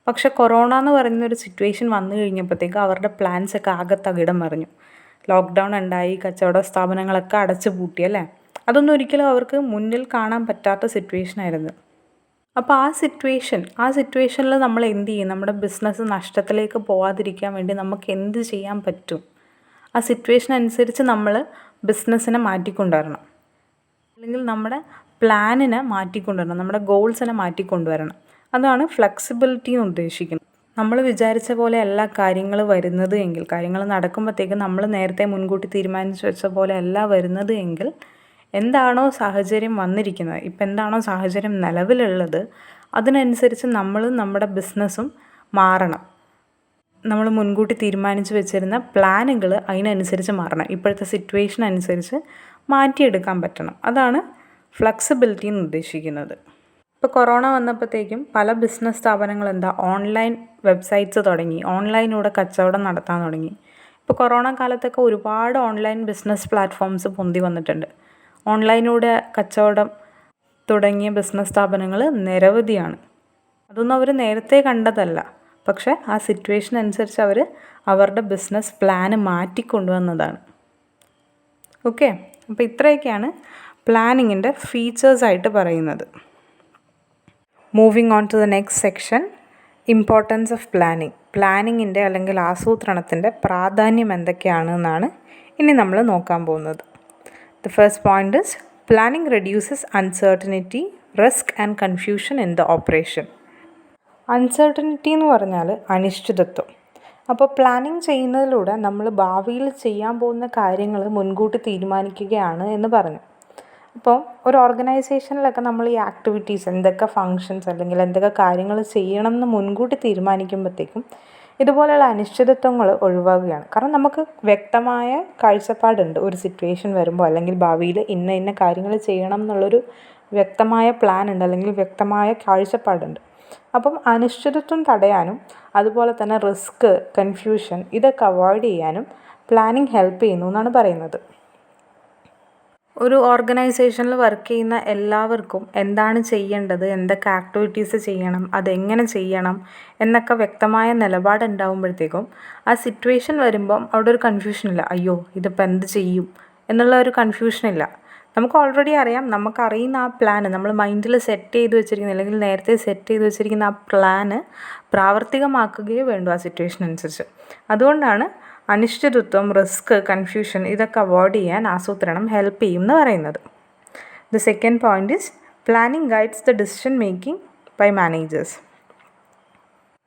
പക്ഷെ കൊറോണ എന്ന് പറയുന്നൊരു സിറ്റുവേഷൻ വന്നു കഴിഞ്ഞപ്പോഴത്തേക്ക് അവരുടെ പ്ലാൻസൊക്കെ ആകെ തകിടം മറിഞ്ഞു. ലോക്ക്ഡൗൺ ഉണ്ടായി, കച്ചവട സ്ഥാപനങ്ങളൊക്കെ അടച്ചു പൂട്ടി അല്ലേ. അതൊന്നും ഒരിക്കലും അവർക്ക് മുന്നിൽ കാണാൻ പറ്റാത്ത സിറ്റുവേഷനായിരുന്നു. അപ്പോൾ ആ സിറ്റുവേഷനിൽ നമ്മൾ എന്ത് ചെയ്യും? നമ്മുടെ ബിസിനസ് നഷ്ടത്തിലേക്ക് പോകാതിരിക്കാൻ വേണ്ടി നമുക്ക് എന്ത് ചെയ്യാൻ പറ്റും? ആ സിറ്റുവേഷൻ അനുസരിച്ച് നമ്മൾ ബിസിനസ്സിനെ മാറ്റിക്കൊണ്ടുവരണം, അല്ലെങ്കിൽ നമ്മുടെ പ്ലാനിനെ മാറ്റിക്കൊണ്ടുവരണം, നമ്മുടെ ഗോൾസിനെ മാറ്റിക്കൊണ്ടുവരണം. അതാണ് ഫ്ലെക്സിബിലിറ്റി എന്ന് ഉദ്ദേശിക്കുന്നത്. നമ്മൾ വിചാരിച്ച പോലെ എല്ലാ കാര്യങ്ങൾ വരുന്നത് എങ്കിൽ, കാര്യങ്ങൾ നടക്കുമ്പോഴത്തേക്കും നമ്മൾ നേരത്തെ മുൻകൂട്ടി തീരുമാനിച്ച് വെച്ച പോലെ അല്ല വരുന്നത് എങ്കിൽ, എന്താണോ സാഹചര്യം വന്നിരിക്കുന്നത്, ഇപ്പം എന്താണോ സാഹചര്യം നിലവിലുള്ളത്, അതിനനുസരിച്ച് നമ്മളും നമ്മുടെ ബിസിനസ്സും മാറണം. നമ്മൾ മുൻകൂട്ടി തീരുമാനിച്ച് വെച്ചിരുന്ന പ്ലാനുകൾ അതിനനുസരിച്ച് മാറണം. ഇപ്പോഴത്തെ സിറ്റുവേഷൻ അനുസരിച്ച് മാറ്റിയെടുക്കാൻ പറ്റണം. അതാണ് ഫ്ലെക്സിബിലിറ്റി എന്ന് ഉദ്ദേശിക്കുന്നത്. ഇപ്പോൾ കൊറോണ വന്നപ്പോഴത്തേക്കും പല ബിസിനസ് സ്ഥാപനങ്ങൾ ഓൺലൈൻ വെബ്സൈറ്റ്സ് തുടങ്ങി, ഓൺലൈനിലൂടെ കച്ചവടം നടത്താൻ തുടങ്ങി. ഇപ്പോൾ കൊറോണ കാലത്തൊക്കെ ഒരുപാട് ഓൺലൈൻ ബിസിനസ് പ്ലാറ്റ്ഫോംസ് പൊന്തി വന്നിട്ടുണ്ട്. ഓൺലൈനിലൂടെ കച്ചവടം തുടങ്ങിയ ബിസിനസ് സ്ഥാപനങ്ങൾ നിരവധിയാണ്. അതൊന്നും അവർ നേരത്തെ കണ്ടതല്ല, പക്ഷേ ആ സിറ്റുവേഷൻ അനുസരിച്ച് അവർ അവരുടെ ബിസിനസ് പ്ലാന് മാറ്റിക്കൊണ്ടുവന്നതാണ്. ഓക്കെ, അപ്പോൾ ഇത്രയൊക്കെയാണ് പ്ലാനിങ്ങിൻ്റെ ഫീച്ചേഴ്സായിട്ട് പറയുന്നത്. Moving on to the next section, importance of planning. പ്ലാനിങ്ങിൻ്റെ അല്ലെങ്കിൽ ആസൂത്രണത്തിൻ്റെ പ്രാധാന്യം എന്തൊക്കെയാണെന്നാണ് ഇനി നമ്മൾ നോക്കാൻ പോകുന്നത്. The first point is planning reduces uncertainty, risk and confusion in the operation. Uncertainty എന്ന് പറഞ്ഞാൽ അനിശ്ചിതത്വം. അപ്പോൾ പ്ലാനിങ് ചെയ്യുന്നതിലൂടെ നമ്മൾ ഭാവിയിൽ ചെയ്യാൻ പോകുന്ന കാര്യങ്ങൾ മുൻകൂട്ടി തീരുമാനിക്കുകയാണ് എന്ന് പറഞ്ഞു. അപ്പോൾ ഒരു ഓർഗനൈസേഷനിലൊക്കെ നമ്മൾ ഈ ആക്ടിവിറ്റീസ്, എന്തൊക്കെ ഫങ്ഷൻസ് അല്ലെങ്കിൽ എന്തൊക്കെ കാര്യങ്ങൾ ചെയ്യണം എന്ന് മുൻകൂട്ടി തീരുമാനിക്കുമ്പോഴത്തേക്കും ഇതുപോലെയുള്ള അനിശ്ചിതത്വങ്ങൾ ഒഴിവാകുകയാണ്. കാരണം നമുക്ക് വ്യക്തമായ കാഴ്ചപ്പാടുണ്ട് ഒരു സിറ്റുവേഷൻ വരുമ്പോൾ, അല്ലെങ്കിൽ ഭാവിയിൽ ഇന്ന കാര്യങ്ങൾ ചെയ്യണം എന്നുള്ളൊരു വ്യക്തമായ പ്ലാൻ ഉണ്ട്, അല്ലെങ്കിൽ വ്യക്തമായ കാഴ്ചപ്പാടുണ്ട്. അപ്പം അനിശ്ചിതത്വം തടയാനും അതുപോലെ തന്നെ റിസ്ക്, കൺഫ്യൂഷൻ ഇതൊക്കെ അവോയ്ഡ് ചെയ്യാനും പ്ലാനിങ് ഹെൽപ്പ് ചെയ്യുന്നു എന്നാണ് പറയുന്നത്. ഒരു ഓർഗനൈസേഷനിൽ വർക്ക് ചെയ്യുന്ന എല്ലാവർക്കും എന്താണ് ചെയ്യേണ്ടത്, എന്തൊക്കെ ആക്ടിവിറ്റീസ് ചെയ്യണം, അതെങ്ങനെ ചെയ്യണം എന്നൊക്കെ വ്യക്തമായ നിലപാടുണ്ടാകുമ്പോഴത്തേക്കും ആ സിറ്റുവേഷൻ വരുമ്പം അവിടെ ഒരു കൺഫ്യൂഷനില്ല. അയ്യോ ഇതിപ്പോൾ എന്ത് ചെയ്യും എന്നുള്ള ഒരു കൺഫ്യൂഷനില്ല. നമുക്ക് ഓൾറെഡി അറിയാം, നമുക്കറിയുന്ന ആ പ്ലാന് നമ്മൾ മൈൻഡിൽ സെറ്റ് ചെയ്ത് വെച്ചിരിക്കുന്ന, അല്ലെങ്കിൽ നേരത്തെ സെറ്റ് ചെയ്ത് വെച്ചിരിക്കുന്ന ആ പ്ലാന് പ്രാവർത്തികമാക്കുകയേ വേണ്ടൂ ആ സിറ്റുവേഷൻ അനുസരിച്ച്. അതുകൊണ്ടാണ് അനിശ്ചിതത്വം, റിസ്ക്, കൺഫ്യൂഷൻ ഇതൊക്കെ അവോയ്ഡ് ചെയ്യാൻ ആസൂത്രണം ഹെൽപ്പ് ചെയ്യും എന്ന് പറയുന്നത്. The second point is planning guides the decision making by managers.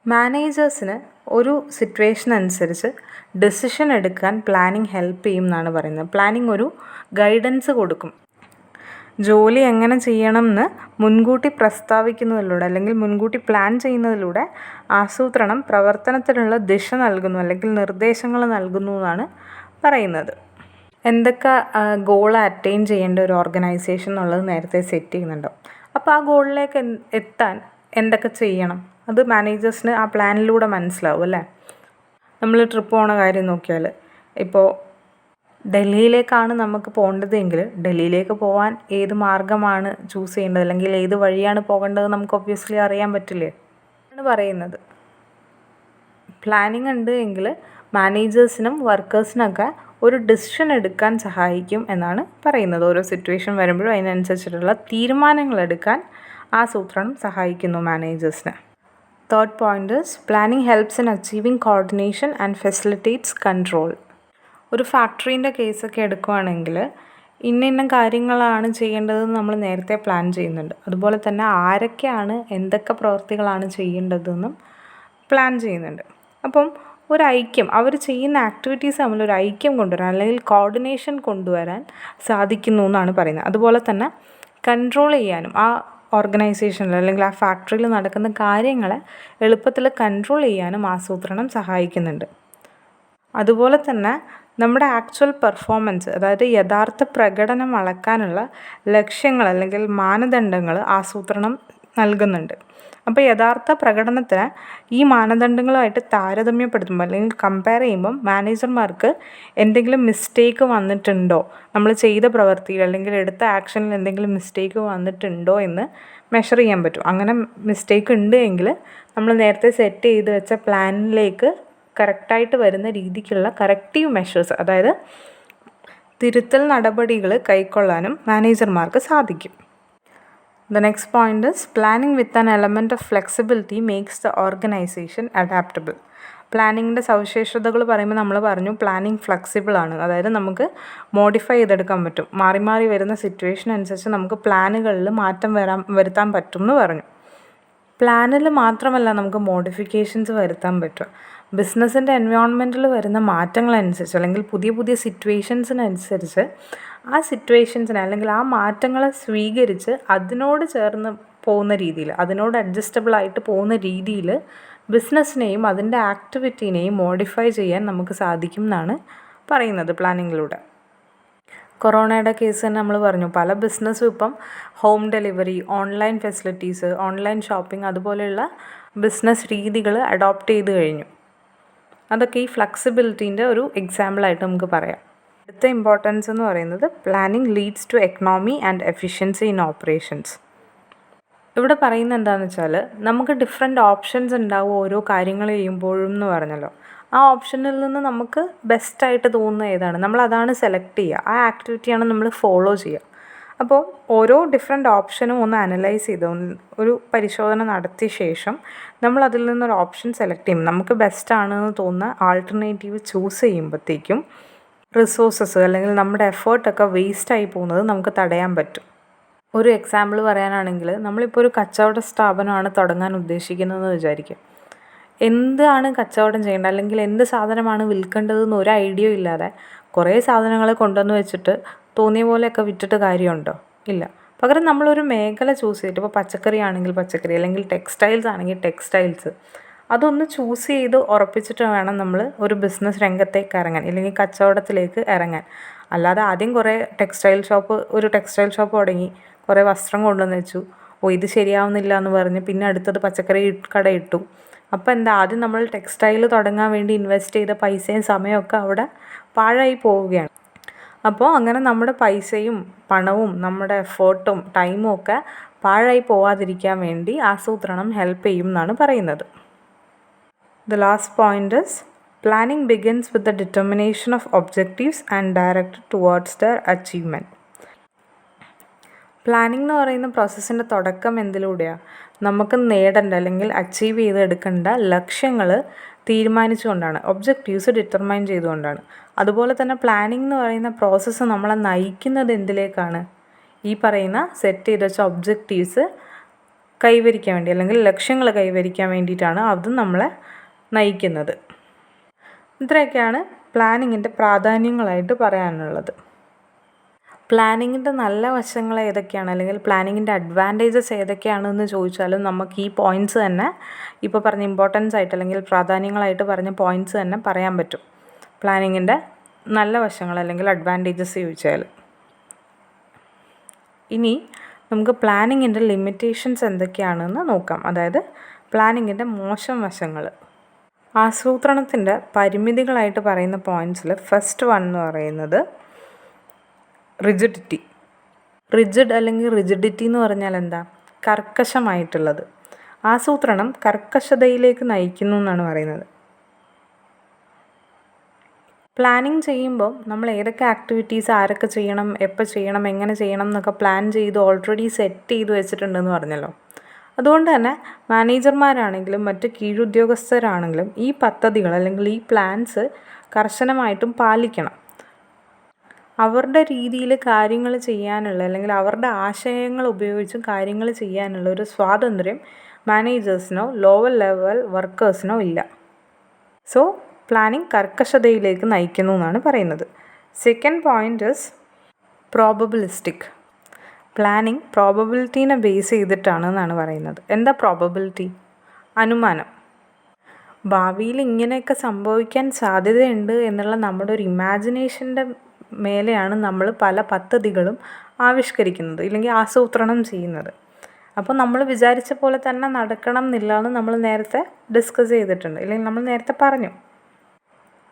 മാനേജേഴ്സിന് ഒരു സിറ്റുവേഷൻ അനുസരിച്ച് ഡെസിഷൻ എടുക്കാൻ പ്ലാനിങ് ഹെൽപ്പ് ചെയ്യും എന്നാണ് പറയുന്നത്. പ്ലാനിങ് ഒരു ഗൈഡൻസ് കൊടുക്കും. ജോലി എങ്ങനെ ചെയ്യണം എന്ന് മുൻകൂട്ടി പ്രസ്താവിക്കുന്നതിലൂടെ, അല്ലെങ്കിൽ മുൻകൂട്ടി പ്ലാൻ ചെയ്യുന്നതിലൂടെ ആസൂത്രണം പ്രവർത്തനത്തിനുള്ള ദിശ നൽകുന്നു, അല്ലെങ്കിൽ നിർദ്ദേശങ്ങൾ നൽകുന്നു എന്നാണ് പറയുന്നത്. എന്തൊക്കെ ഗോൾ അറ്റൈൻ ചെയ്യേണ്ട ഒരു ഓർഗനൈസേഷൻ എന്നുള്ളത് നേരത്തെ സെറ്റ് ചെയ്യുന്നുണ്ടാവും. അപ്പോൾ ആ ഗോളിലേക്ക് എത്താൻ എന്തൊക്കെ ചെയ്യണം അത് മാനേജേഴ്സിന് ആ പ്ലാനിലൂടെ മനസ്സിലാവും അല്ലേ. നമ്മൾ ട്രിപ്പ് പോണ കാര്യം നോക്കിയാൽ, ഇപ്പോൾ ഡൽഹിയിലേക്കാണ് നമുക്ക് പോകേണ്ടതെങ്കിൽ ഡൽഹിയിലേക്ക് പോകാൻ ഏത് മാർഗ്ഗമാണ് ചൂസ് ചെയ്യേണ്ടത്, അല്ലെങ്കിൽ ഏത് വഴിയാണ് പോകേണ്ടത് നമുക്ക് ഒബ്വിയസ്ലി അറിയാൻ പറ്റില്ലേ ആണ് പറയുന്നത്. പ്ലാനിങ് ഉണ്ട് എങ്കിൽ മാനേജേഴ്സിനും വർക്കേഴ്സിനൊക്കെ ഒരു ഡിസിഷൻ എടുക്കാൻ സഹായിക്കും എന്നാണ് പറയുന്നത്. ഓരോ സിറ്റുവേഷൻ വരുമ്പോഴും അതിനനുസരിച്ചിട്ടുള്ള തീരുമാനങ്ങൾ എടുക്കാൻ ആസൂത്രണം സഹായിക്കുന്നു മാനേജേഴ്സിന്. Third point is planning helps in achieving coordination and facilitates control. ഒരു ഫാക്ടറീൻ്റെ കേസൊക്കെ എടുക്കുകയാണെങ്കിൽ ഇന്ന കാര്യങ്ങളാണ് ചെയ്യേണ്ടതെന്ന് നമ്മൾ നേരത്തെ പ്ലാൻ ചെയ്യുന്നുണ്ട്. അതുപോലെ തന്നെ ആരൊക്കെയാണ് എന്തൊക്കെ പ്രവൃത്തികളാണ് ചെയ്യേണ്ടതെന്നും പ്ലാൻ ചെയ്യുന്നുണ്ട്. അപ്പം ഒരു ഐക്യം, അവർ ചെയ്യുന്ന ആക്ടിവിറ്റീസ് തമ്മിൽ ഒരു ഐക്യം കൊണ്ടുവരാൻ, അല്ലെങ്കിൽ കോർഡിനേഷൻ കൊണ്ടുവരാൻ സാധിക്കുന്നു എന്നാണ് പറയുന്നത്. അതുപോലെ തന്നെ കൺട്രോൾ ചെയ്യാനും, ആ ഓർഗനൈസേഷനിൽ അല്ലെങ്കിൽ ആ ഫാക്ടറിയിൽ നടക്കുന്ന കാര്യങ്ങളെ എളുപ്പത്തിൽ കൺട്രോൾ ചെയ്യാനും ആസൂത്രണം സഹായിക്കുന്നുണ്ട്. അതുപോലെ തന്നെ നമ്മുടെ ആക്ച്വൽ പെർഫോമൻസ്, അതായത് യഥാർത്ഥ പ്രകടനം അളക്കാനുള്ള ലക്ഷ്യങ്ങൾ അല്ലെങ്കിൽ മാനദണ്ഡങ്ങൾ ആസൂത്രണം നൽകുന്നുണ്ട്. അപ്പോൾ യഥാർത്ഥ പ്രകടനത്തിന് ഈ മാനദണ്ഡങ്ങളുമായിട്ട് താരതമ്യപ്പെടുത്തുമ്പോൾ അല്ലെങ്കിൽ കമ്പയർ ചെയ്യുമ്പം മാനേജർമാർക്ക് എന്തെങ്കിലും മിസ്റ്റേക്ക് വന്നിട്ടുണ്ടോ, നമ്മൾ ചെയ്ത പ്രവൃത്തിയിൽ അല്ലെങ്കിൽ എടുത്ത ആക്ഷനിൽ എന്തെങ്കിലും മിസ്റ്റേക്ക് വന്നിട്ടുണ്ടോ എന്ന് മെഷർ ചെയ്യാൻ പറ്റും. അങ്ങനെ മിസ്റ്റേക്ക് ഉണ്ട് എങ്കിൽ നമ്മൾ നേരത്തെ സെറ്റ് ചെയ്ത് വെച്ച പ്ലാനിലേക്ക് കറക്റ്റായിട്ട് വരുന്ന രീതിക്കുള്ള കറക്റ്റീവ് മെഷേഴ്സ്, അതായത് തിരുത്തൽ നടപടികൾ കൈക്കൊള്ളാനും മാനേജർമാർക്ക് സാധിക്കും. The next point is planning with an element of flexibility makes the organization adaptable. പ്ലാനിങ്ങിൻ്റെ സവിശേഷതകൾ പറയുമ്പോൾ നമ്മൾ പറഞ്ഞു പ്ലാനിങ് ഫ്ലെക്സിബിൾ ആണ്, അതായത് നമുക്ക് മോഡിഫൈ ചെയ്തെടുക്കാൻ പറ്റും. മാറി മാറി വരുന്ന സിറ്റുവേഷൻ അനുസരിച്ച് നമുക്ക് പ്ലാനുകളിൽ മാറ്റം വരുത്താൻ പറ്റും എന്ന് പറഞ്ഞു. പ്ലാനിൽ മാത്രമല്ല നമുക്ക് മോഡിഫിക്കേഷൻസ് വരുത്താൻ പറ്റും. ബിസിനസ്സിൻ്റെ എൻവയോൺമെൻറ്റിൽ വരുന്ന മാറ്റങ്ങളനുസരിച്ച് അല്ലെങ്കിൽ പുതിയ പുതിയ സിറ്റുവേഷൻസിനനുസരിച്ച് ആ സിറ്റുവേഷൻസിനെ അല്ലെങ്കിൽ ആ മാറ്റങ്ങളെ സ്വീകരിച്ച് അതിനോട് ചേർന്ന് പോകുന്ന രീതിയിൽ, അതിനോട് അഡ്ജസ്റ്റബിളായിട്ട് പോകുന്ന രീതിയിൽ ബിസിനസ്സിനെയും അതിൻ്റെ ആക്ടിവിറ്റീനെയും മോഡിഫൈ ചെയ്യാൻ നമുക്ക് സാധിക്കും എന്നാണ് പറയുന്നത് പ്ലാനിങ്ങിലൂടെ. കൊറോണയുടെ കേസ് തന്നെ നമ്മൾ പറഞ്ഞു, പല ബിസിനസ്സും ഇപ്പം home delivery, online facilities, online shopping അതുപോലെയുള്ള ബിസിനസ് രീതികൾ അഡോപ്റ്റ് ചെയ്ത് കഴിഞ്ഞു. അതൊക്കെ ഈ ഫ്ലെക്സിബിലിറ്റീൻ്റെ ഒരു എക്സാമ്പിളായിട്ട് നമുക്ക് പറയാം. അടുത്ത ഇമ്പോർട്ടൻസ് എന്ന് പറയുന്നത് planning leads to economy and efficiency in operations. ഇവിടെ പറയുന്നത് എന്താണെന്ന് വെച്ചാൽ നമുക്ക് ഡിഫറെൻറ്റ് ഓപ്ഷൻസ് ഉണ്ടാവും ഓരോ കാര്യങ്ങൾ ചെയ്യുമ്പോഴും എന്ന് പറഞ്ഞല്ലോ. ആ ഓപ്ഷനിൽ നിന്ന് നമുക്ക് ബെസ്റ്റായിട്ട് തോന്നുന്ന ഏതാണ് നമ്മൾ അതാണ് സെലക്ട് ചെയ്യുക, ആ ആക്ടിവിറ്റിയാണ് നമ്മൾ ഫോളോ ചെയ്യുക. അപ്പോൾ ഓരോ ഡിഫറെൻറ്റ് ഓപ്ഷനും ഒന്ന് അനലൈസ് ചെയ്ത് ഒരു പരിശോധന നടത്തിയ ശേഷം നമ്മൾ അതിൽ നിന്നൊരു ഓപ്ഷൻ സെലക്ട് ചെയ്യും. നമുക്ക് ബെസ്റ്റാണെന്ന് തോന്നുന്ന ആൾട്ടർനേറ്റീവ് ചൂസ് ചെയ്യുമ്പോഴത്തേക്കും റിസോഴ്സസ് അല്ലെങ്കിൽ നമ്മുടെ എഫേർട്ടൊക്കെ വേസ്റ്റായി പോകുന്നത് നമുക്ക് തടയാൻ പറ്റും. ഒരു എക്സാമ്പിൾ പറയാനാണെങ്കിൽ നമ്മളിപ്പോൾ ഒരു കച്ചവട സ്ഥാപനമാണ് തുടങ്ങാൻ ഉദ്ദേശിക്കുന്നതെന്ന് വിചാരിക്കുക. എന്താണ് കച്ചവടം ചെയ്യേണ്ടത് അല്ലെങ്കിൽ എന്ത് സാധനമാണ് വിൽക്കേണ്ടതെന്ന് ഒരു ഐഡിയ ഇല്ലാതെ കുറേ സാധനങ്ങൾ കൊണ്ടുവന്ന് വെച്ചിട്ട് തോന്നിയ പോലെയൊക്കെ വിറ്റിട്ട് കാര്യമുണ്ടോ? ഇല്ല. പകരം നമ്മളൊരു മേഖല ചൂസ് ചെയ്തിട്ട്, ഇപ്പോൾ പച്ചക്കറി ആണെങ്കിൽ പച്ചക്കറി, അല്ലെങ്കിൽ ടെക്സ്റ്റൈൽസ് ആണെങ്കിൽ ടെക്സ്റ്റൈൽസ്, അതൊന്ന് ചൂസ് ചെയ്ത് ഉറപ്പിച്ചിട്ട് വേണം നമ്മൾ ഒരു ബിസിനസ് രംഗത്തേക്ക് ഇറങ്ങാൻ അല്ലെങ്കിൽ കച്ചവടത്തിലേക്ക് ഇറങ്ങാൻ. അല്ലാതെ ആദ്യം ഒരു ടെക്സ്റ്റൈൽ ഷോപ്പ് തുടങ്ങി കുറേ വസ്ത്രം കൊണ്ടുവന്ന് വെച്ചു, ഇത് ശരിയാവുന്നില്ല എന്ന് പറഞ്ഞ് പിന്നെ അടുത്തത് പച്ചക്കറി കട ഇട്ടു. അപ്പോൾ എന്താ, ആദ്യം നമ്മൾ ടെക്സ്റ്റൈൽ തുടങ്ങാൻ വേണ്ടി ഇൻവെസ്റ്റ് ചെയ്ത പൈസയും സമയമൊക്കെ അവിടെ പാഴായി പോവുകയാണ്. അപ്പോൾ അങ്ങനെ നമ്മുടെ പൈസയും പണവും നമ്മുടെ എഫേർട്ടും ടൈമും ഒക്കെ പാഴായി പോവാതിരിക്കാൻ വേണ്ടി ആസൂത്രണം ഹെൽപ്പ് ചെയ്യും എന്നാണ് പറയുന്നത്. The last point is planning begins with the determination of objectives and directed towards their achievement. Planning എന്ന് പറയുന്ന പ്രോസസ്സിൻ്റെ തുടക്കം എന്തിലൂടെയാണ്? നമുക്ക് നേടേണ്ട അല്ലെങ്കിൽ അച്ചീവ് ചെയ്തെടുക്കേണ്ട ലക്ഷ്യങ്ങൾ തീരുമാനിച്ചുകൊണ്ടാണ്, ഒബ്ജക്റ്റീവ്സ് ഡിറ്റർമൈൻ ചെയ്തുകൊണ്ടാണ്. അതുപോലെ തന്നെ പ്ലാനിംഗ് എന്ന് പറയുന്ന പ്രോസസ്സ് നമ്മളെ നയിക്കുന്നത് എന്തിലേക്കാണ്? ഈ പറയുന്ന സെറ്റ് ചെയ്ത് വെച്ച ഒബ്ജക്റ്റീവ്സ് കൈവരിക്കാൻ വേണ്ടി അല്ലെങ്കിൽ ലക്ഷ്യങ്ങൾ കൈവരിക്കാൻ വേണ്ടിയിട്ടാണ് അത് നമ്മളെ നയിക്കുന്നത്. ഇത്രയൊക്കെയാണ് പ്ലാനിങ്ങിൻ്റെ പ്രാധാന്യങ്ങളായിട്ട് പറയാനുള്ളത്. പ്ലാനിങ്ങിൻ്റെ നല്ല വശങ്ങൾ ഏതൊക്കെയാണ് അല്ലെങ്കിൽ പ്ലാനിങ്ങിൻ്റെ അഡ്വാൻറ്റേജസ് ഏതൊക്കെയാണെന്ന് ചോദിച്ചാലും നമുക്ക് ഈ പോയിൻറ്റ്സ് തന്നെ ഇപ്പോൾ പറഞ്ഞ ഇമ്പോർട്ടൻസ് ആയിട്ട് അല്ലെങ്കിൽ പ്രാധാന്യങ്ങളായിട്ട് പറഞ്ഞ പോയിൻറ്റ്സ് തന്നെ പറയാൻ പറ്റും. പ്ലാനിങ്ങിൻ്റെ നല്ല വശങ്ങൾ അല്ലെങ്കിൽ അഡ്വാൻറ്റേജസ് ചോദിച്ചാൽ. ഇനി നമുക്ക് പ്ലാനിങ്ങിൻ്റെ ലിമിറ്റേഷൻസ് എന്തൊക്കെയാണെന്ന് നോക്കാം. അതായത് പ്ലാനിങ്ങിൻ്റെ മോശം വശങ്ങൾ. ആസൂത്രണത്തിൻ്റെ പരിമിതികളായിട്ട് പറയുന്ന പോയിൻറ്റ്സിൽ ഫസ്റ്റ് വൺ എന്ന് പറയുന്നത് റിജിഡിറ്റി. അല്ലെങ്കിൽ റിജിഡിറ്റി എന്ന് പറഞ്ഞാൽ എന്താ? കർക്കശമായിട്ടുള്ളത്. ആസൂത്രണം കർക്കശതയിലേക്ക് നയിക്കുന്നു എന്നാണ് പറയുന്നത്. പ്ലാനിങ് ചെയ്യുമ്പോൾ നമ്മൾ ഏതൊക്കെ ആക്ടിവിറ്റീസ് ആരൊക്കെ ചെയ്യണം, എപ്പോൾ ചെയ്യണം, എങ്ങനെ ചെയ്യണം എന്നൊക്കെ പ്ലാൻ ചെയ്ത് ഓൾറെഡി സെറ്റ് ചെയ്ത് വെച്ചിട്ടുണ്ടെന്ന് പറഞ്ഞല്ലോ. അതുകൊണ്ട് തന്നെ മാനേജർമാരാണെങ്കിലും മറ്റ് കീഴുദ്യോഗസ്ഥരാണെങ്കിലും ഈ പദ്ധതികൾ അല്ലെങ്കിൽ ഈ പ്ലാൻസ് കർശനമായിട്ടും പാലിക്കണം. അവരുടെ രീതിയിൽ കാര്യങ്ങൾ ചെയ്യാനുള്ള അല്ലെങ്കിൽ അവരുടെ ആശയങ്ങൾ ഉപയോഗിച്ച് കാര്യങ്ങൾ ചെയ്യാനുള്ള ഒരു സ്വാതന്ത്ര്യം മാനേജേഴ്സിനോ ലോവർ ലെവൽ വർക്കേഴ്സിനോ ഇല്ല. സോ പ്ലാനിങ് കർക്കശതയിലേക്ക് നയിക്കുന്നു എന്നാണ് പറയുന്നത്. Second point is probabilistic. Planning പ്രോബബിലിറ്റീനെ ബേസ് ചെയ്തിട്ടാണ് എന്നാണ് പറയുന്നത്. എന്താ പ്രോബബിലിറ്റി? അനുമാനം. ഭാവിയിൽ ഇങ്ങനെയൊക്കെ സംഭവിക്കാൻ സാധ്യതയുണ്ട് എന്നുള്ള നമ്മുടെ ഒരു ഇമാജിനേഷൻ്റെ മേലെയാണ് നമ്മൾ പല പദ്ധതികളും ആവിഷ്കരിക്കുന്നത് ഇല്ലെങ്കിൽ ആസൂത്രണം ചെയ്യുന്നത്. അപ്പോൾ നമ്മൾ വിചാരിച്ച പോലെ തന്നെ നടക്കണം എന്നില്ല എന്ന് നമ്മൾ നേരത്തെ ഡിസ്കസ് ചെയ്തിട്ടുണ്ട്, അല്ലെങ്കിൽ നമ്മൾ നേരത്തെ പറഞ്ഞു.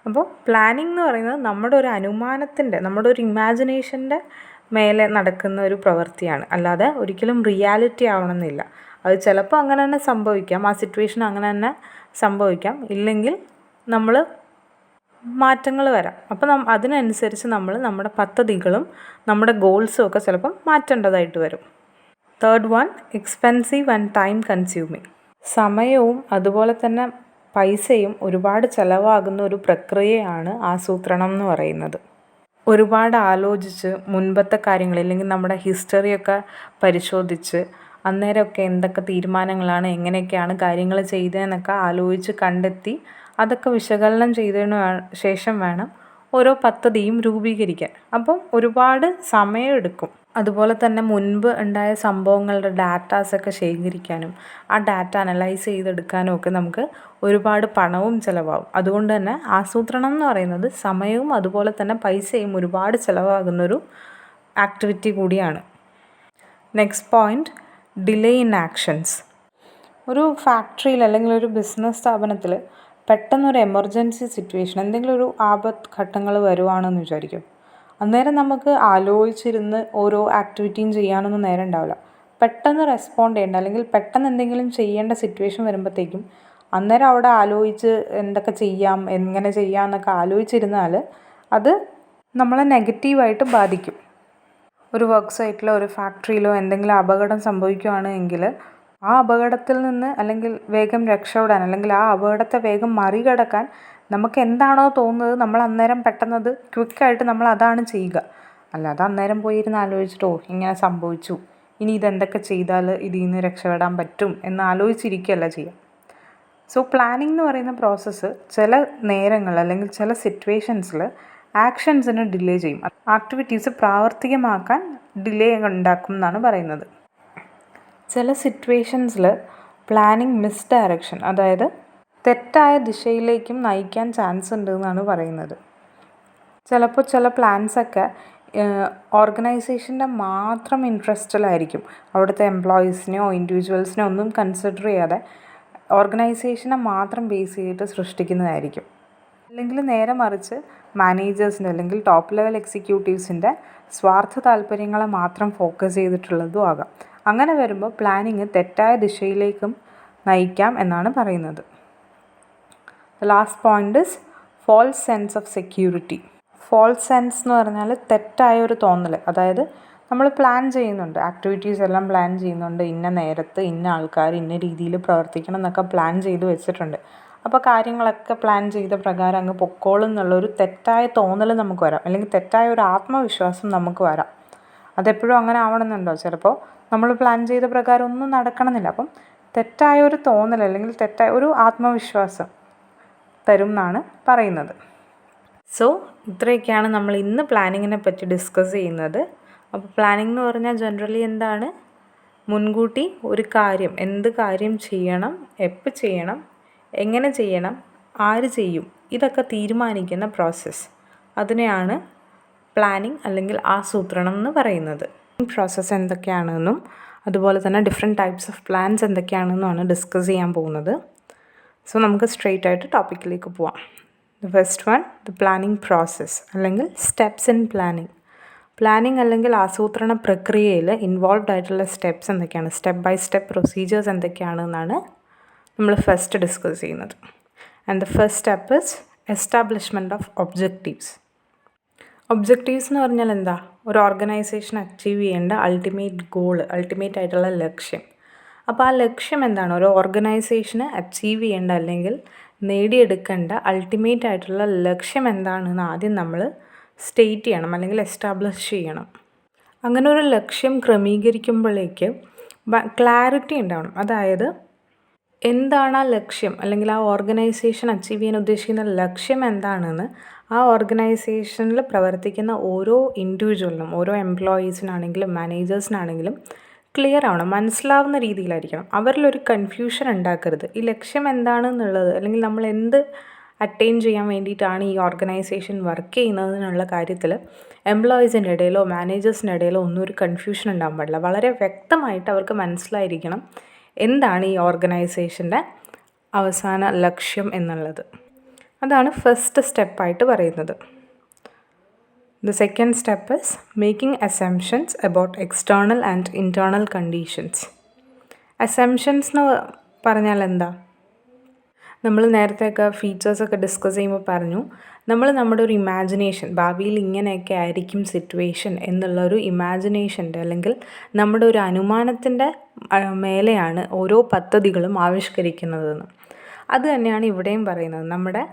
അപ്പോൾ പ്ലാനിങ് എന്ന് പറയുന്നത് നമ്മുടെ ഒരു അനുമാനത്തിൻ്റെ, നമ്മുടെ ഒരു ഇമാജിനേഷൻ്റെ മേലെ നടക്കുന്ന ഒരു പ്രവൃത്തിയാണ്, അല്ലാതെ ഒരിക്കലും റിയാലിറ്റി ആവണമെന്നില്ല. അത് ചിലപ്പോൾ അങ്ങനെ തന്നെ സംഭവിക്കാം, ആ സിറ്റുവേഷൻ അങ്ങനെ തന്നെ സംഭവിക്കാം, ഇല്ലെങ്കിൽ നമ്മൾ മാറ്റങ്ങൾ വരാം. അപ്പോൾ അതിനനുസരിച്ച് നമ്മൾ നമ്മുടെ പദ്ധതികളും നമ്മുടെ ഗോൾസും ഒക്കെ ചിലപ്പം മാറ്റേണ്ടതായിട്ട് വരും. Third one, expensive and time consuming. സമയവും അതുപോലെ തന്നെ പൈസയും ഒരുപാട് ചിലവാകുന്ന ഒരു പ്രക്രിയയാണ് ആസൂത്രണം എന്ന് പറയുന്നത്. ഒരുപാട് ആലോചിച്ച് മുൻപത്തെ കാര്യങ്ങൾ, അല്ലെങ്കിൽ നമ്മുടെ ഹിസ്റ്ററിയൊക്കെ പരിശോധിച്ച് അന്നേരമൊക്കെ എന്തൊക്കെ തീരുമാനങ്ങളാണ്, എങ്ങനെയൊക്കെയാണ് കാര്യങ്ങൾ ചെയ്തതെന്നൊക്കെ ആലോചിച്ച് കണ്ടെത്തി അതൊക്കെ വിശകലനം ചെയ്തതിന് ശേഷം വേണം ഓരോ പദ്ധതിയും രൂപീകരിക്കാൻ. അപ്പം ഒരുപാട് സമയമെടുക്കും. അതുപോലെ തന്നെ മുൻപ് ഉണ്ടായ സംഭവങ്ങളുടെ ഡാറ്റാസൊക്കെ ശേഖരിക്കാനും ആ ഡാറ്റ അനലൈസ് ചെയ്തെടുക്കാനും ഒക്കെ നമുക്ക് ഒരുപാട് പണവും ചിലവാകും. അതുകൊണ്ട് തന്നെ ആസൂത്രണം എന്ന് പറയുന്നത് സമയവും അതുപോലെ തന്നെ പൈസയും ഒരുപാട് ചിലവാകുന്നൊരു ആക്ടിവിറ്റി കൂടിയാണ്. Next point, delay in actions. ഒരു ഫാക്ടറിയിൽ അല്ലെങ്കിൽ ഒരു ബിസിനസ് സ്ഥാപനത്തിൽ പെട്ടെന്നൊരു എമർജൻസി സിറ്റുവേഷൻ, എന്തെങ്കിലും ഒരു ആപത്ത് ഘട്ടങ്ങൾ വരുവാണെന്ന് വിചാരിക്കും. അന്നേരം നമുക്ക് ആലോചിച്ചിരുന്ന് ഓരോ ആക്ടിവിറ്റിയും ചെയ്യാനൊന്നും നേരം ഉണ്ടാവില്ല. പെട്ടെന്ന് റെസ്പോണ്ട് ചെയ്യേണ്ട, അല്ലെങ്കിൽ പെട്ടെന്ന് എന്തെങ്കിലും ചെയ്യേണ്ട സിറ്റുവേഷൻ വരുമ്പോഴത്തേക്കും അന്നേരം അവിടെ ആലോചിച്ച് എന്തൊക്കെ ചെയ്യാം, എങ്ങനെ ചെയ്യാം എന്നൊക്കെ ആലോചിച്ചിരുന്നാൽ അത് നമ്മളെ നെഗറ്റീവായിട്ട് ബാധിക്കും. ഒരു വർക്ക് സൈറ്റിലോ ഒരു ഫാക്ടറിയിലോ എന്തെങ്കിലും അപകടം സംഭവിക്കുകയാണെങ്കിൽ ആ അപകടത്തിൽ നിന്ന് അല്ലെങ്കിൽ വേഗം രക്ഷപ്പെടാൻ, അല്ലെങ്കിൽ ആ അപകടത്തെ വേഗം മറികടക്കാൻ നമുക്ക് എന്താണോ തോന്നുന്നത് നമ്മൾ അന്നേരം പെട്ടെന്നത് ക്വിക്കായിട്ട് നമ്മൾ അതാണ് ചെയ്യുക. അല്ലാതെ അന്നേരം പോയിരുന്ന് ആലോചിച്ചിട്ടോ ഇങ്ങനെ സംഭവിച്ചു, ഇനി ഇതെന്തൊക്കെ ചെയ്താൽ ഇതിൽ നിന്ന് രക്ഷപ്പെടാൻ പറ്റും എന്ന് ആലോചിച്ചിരിക്കുകയല്ല ചെയ്യുക. സോ പ്ലാനിങ് എന്ന് പറയുന്ന പ്രോസസ്സ് ചില നേരങ്ങൾ അല്ലെങ്കിൽ ചില സിറ്റുവേഷൻസിൽ ആക്ഷൻസിന് ഡിലേ ചെയ്യും. ആക്ടിവിറ്റീസ് പ്രാവർത്തികമാക്കാൻ ഡിലേ ഉണ്ടാക്കും എന്നാണ് പറയുന്നത്. ചില സിറ്റുവേഷൻസിൽ പ്ലാനിങ് മിസ് ഡയറക്ഷൻ, അതായത് തെറ്റായ ദിശയിലേക്കും നയിക്കാൻ ചാൻസ് ഉണ്ട് എന്നാണ് പറയുന്നത്. ചിലപ്പോൾ ചില പ്ലാൻസൊക്കെ ഓർഗനൈസേഷൻ്റെ മാത്രം ഇൻട്രസ്റ്റിലായിരിക്കും. അവിടുത്തെ എംപ്ലോയീസിനെയോ ഇൻഡിവിജ്വൽസിനെയോ ഒന്നും കൺസിഡർ ചെയ്യാതെ ഓർഗനൈസേഷനെ മാത്രം ബേസ് ചെയ്തിട്ട് സൃഷ്ടിക്കുന്നതായിരിക്കും. അല്ലെങ്കിൽ നേരെ മറിച്ച് മാനേജേഴ്സിൻ്റെ അല്ലെങ്കിൽ ടോപ്പ് ലെവൽ എക്സിക്യൂട്ടീവ്സിൻ്റെ സ്വാർത്ഥ താല്പര്യങ്ങളെ മാത്രം ഫോക്കസ് ചെയ്തിട്ടുള്ളതും ആകാം. അങ്ങനെ വരുമ്പോൾ പ്ലാനിങ് തെറ്റായ ദിശയിലേക്കും നയിക്കാം എന്നാണ് പറയുന്നത്. The last point is false sense of security. False sense എന്ന് പറഞ്ഞാൽ തെറ്റായ ഒരു തോന്നൽ. അതായത് നമ്മൾ പ്ലാൻ ചെയ്യുന്നുണ്ട്, ആക്ടിവിറ്റീസ് എല്ലാം പ്ലാൻ ചെയ്യുന്നുണ്ട്, ഇന്ന നേരത്ത് ഇന്ന ആൾക്കാർ ഇന്ന രീതിയിൽ പ്രവർത്തിക്കണം എന്നൊക്കെ പ്ലാൻ ചെയ്ത് വെച്ചിട്ടുണ്ട്. അപ്പോൾ കാര്യങ്ങളൊക്കെ പ്ലാൻ ചെയ്ത പ്രകാരം അങ്ങ് പൊക്കോളും എന്നുള്ളൊരു തെറ്റായ തോന്നൽ നമുക്ക് വരാം, അല്ലെങ്കിൽ തെറ്റായ ഒരു ആത്മവിശ്വാസം നമുക്ക് വരാം. അതെപ്പോഴും അങ്ങനെ ആവണമെന്നുണ്ടോ? ചിലപ്പോൾ നമ്മൾ പ്ലാൻ ചെയ്ത പ്രകാരം ഒന്നും നടക്കണമെന്നില്ല. അപ്പം തെറ്റായ ഒരു തോന്നൽ അല്ലെങ്കിൽ തെറ്റായ ഒരു ആത്മവിശ്വാസം തരും എന്നാണ് പറയുന്നത്. സോ ഇത്രയൊക്കെയാണ് നമ്മൾ ഇന്ന് പ്ലാനിങ്ങിനെ പറ്റി ഡിസ്കസ് ചെയ്യുന്നത്. അപ്പോൾ പ്ലാനിങ് എന്ന് പറഞ്ഞാൽ ജനറലി എന്താണ്? മുൻകൂട്ടി ഒരു കാര്യം, എന്ത് കാര്യം ചെയ്യണം, എപ്പോൾ ചെയ്യണം, എങ്ങനെ ചെയ്യണം, ആര് ചെയ്യും, ഇതൊക്കെ തീരുമാനിക്കുന്ന പ്രോസസ്സ്. അതിനെയാണ് പ്ലാനിങ് അല്ലെങ്കിൽ ആസൂത്രണം എന്ന് പറയുന്നത്. പ്രോസസ്സ് എന്തൊക്കെയാണെന്നും അതുപോലെ തന്നെ ഡിഫറെൻറ്റ് ടൈപ്സ് ഓഫ് പ്ലാൻസ് എന്തൊക്കെയാണെന്നുമാണ് ഡിസ്കസ് ചെയ്യാൻ പോകുന്നത്. സോ നമുക്ക് സ്ട്രെയിറ്റ് ആയിട്ട് ടോപ്പിക്കിലേക്ക് പോവാം. The first one, the planning process അല്ലെങ്കിൽ സ്റ്റെപ്സ് ഇൻ പ്ലാനിങ്. പ്ലാനിങ് അല്ലെങ്കിൽ ആസൂത്രണ പ്രക്രിയയിൽ ഇൻവോൾവ്ഡ് ആയിട്ടുള്ള സ്റ്റെപ്സ് എന്തൊക്കെയാണ്, സ്റ്റെപ്പ് ബൈ സ്റ്റെപ്പ് പ്രൊസീജിയേഴ്സ് എന്തൊക്കെയാണെന്നാണ് നമ്മൾ ഫസ്റ്റ് ഡിസ്കസ് ചെയ്യുന്നത്. And the first step is establishment of objectives. Objectives എന്ന് പറഞ്ഞാൽ എന്താ? ഒരു ഓർഗനൈസേഷൻ അച്ചീവ് ചെയ്യേണ്ട അൾട്ടിമേറ്റ് ഗോൾ, അൾട്ടിമേറ്റ് ആയിട്ടുള്ള ലക്ഷ്യം. അപ്പോൾ ആ ലക്ഷ്യം എന്താണ്? ഒരു ഓർഗനൈസേഷന് അച്ചീവ് ചെയ്യേണ്ട അല്ലെങ്കിൽ നേടിയെടുക്കേണ്ട അൾട്ടിമേറ്റ് ആയിട്ടുള്ള ലക്ഷ്യം എന്താണെന്ന് ആദ്യം നമ്മൾ സ്റ്റേറ്റ് ചെയ്യണം അല്ലെങ്കിൽ എസ്റ്റാബ്ലിഷ് ചെയ്യണം. അങ്ങനെ ഒരു ലക്ഷ്യം ക്രമീകരിക്കുമ്പോഴേക്ക് ക്ലാരിറ്റി ഉണ്ടാവണം. അതായത് എന്താണ് ആ ലക്ഷ്യം, അല്ലെങ്കിൽ ആ ഓർഗനൈസേഷൻ അച്ചീവ് ചെയ്യാൻ ഉദ്ദേശിക്കുന്ന ലക്ഷ്യം എന്താണെന്ന് ആ ഓർഗനൈസേഷനിൽ പ്രവർത്തിക്കുന്ന ഓരോ ഇൻഡിവിജ്വലിനും, ഓരോ എംപ്ലോയീസിനാണെങ്കിലും മാനേജേഴ്സിനാണെങ്കിലും ക്ലിയർ ആവണം, മനസ്സിലാവുന്ന രീതിയിലായിരിക്കണം. അവരിലൊരു കൺഫ്യൂഷൻ ഉണ്ടാക്കരുത്. ഈ ലക്ഷ്യം എന്താണെന്നുള്ളത് അല്ലെങ്കിൽ നമ്മൾ എന്ത് അറ്റൈൻ ചെയ്യാൻ വേണ്ടിയിട്ടാണ് ഈ ഓർഗനൈസേഷൻ വർക്ക് ചെയ്യുന്നതെന്നുള്ള കാര്യത്തിൽ എംപ്ലോയീസിൻ്റെ ഇടയിലോ മാനേജേഴ്സിൻ്റെ ഇടയിലോ ഒന്നും ഒരു കൺഫ്യൂഷൻ ഉണ്ടാകാൻ പാടില്ല. വളരെ വ്യക്തമായിട്ട് അവർക്ക് മനസ്സിലായിരിക്കണം എന്താണ് ഈ ഓർഗനൈസേഷൻ്റെ അവസാന ലക്ഷ്യം എന്നുള്ളത്. അതാണ് ഫസ്റ്റ് സ്റ്റെപ്പായിട്ട് പറയുന്നത്. The second step is making assumptions about external and internal conditions. Assumptions എന്ന് പറഞ്ഞാൽ എന്താ? നമ്മൾ നേരത്തെയൊക്കെ ഫീച്ചേഴ്സൊക്കെ ഡിസ്കസ് ചെയ്യുമ്പോൾ പറഞ്ഞു, നമ്മൾ നമ്മുടെ ഒരു ഇമാജിനേഷൻ, ഭാവിയിൽ ഇങ്ങനെയൊക്കെ ആയിരിക്കും സിറ്റുവേഷൻ എന്നുള്ളൊരു ഇമാജിനേഷൻ്റെ അല്ലെങ്കിൽ നമ്മുടെ ഒരു അനുമാനത്തിൻ്റെ മേലെയാണ് ഓരോ പദ്ധതികളും ആവിഷ്കരിക്കുന്നതെന്ന്. അത് തന്നെയാണ് ഇവിടെയും പറയുന്നത്. നമ്മുടെ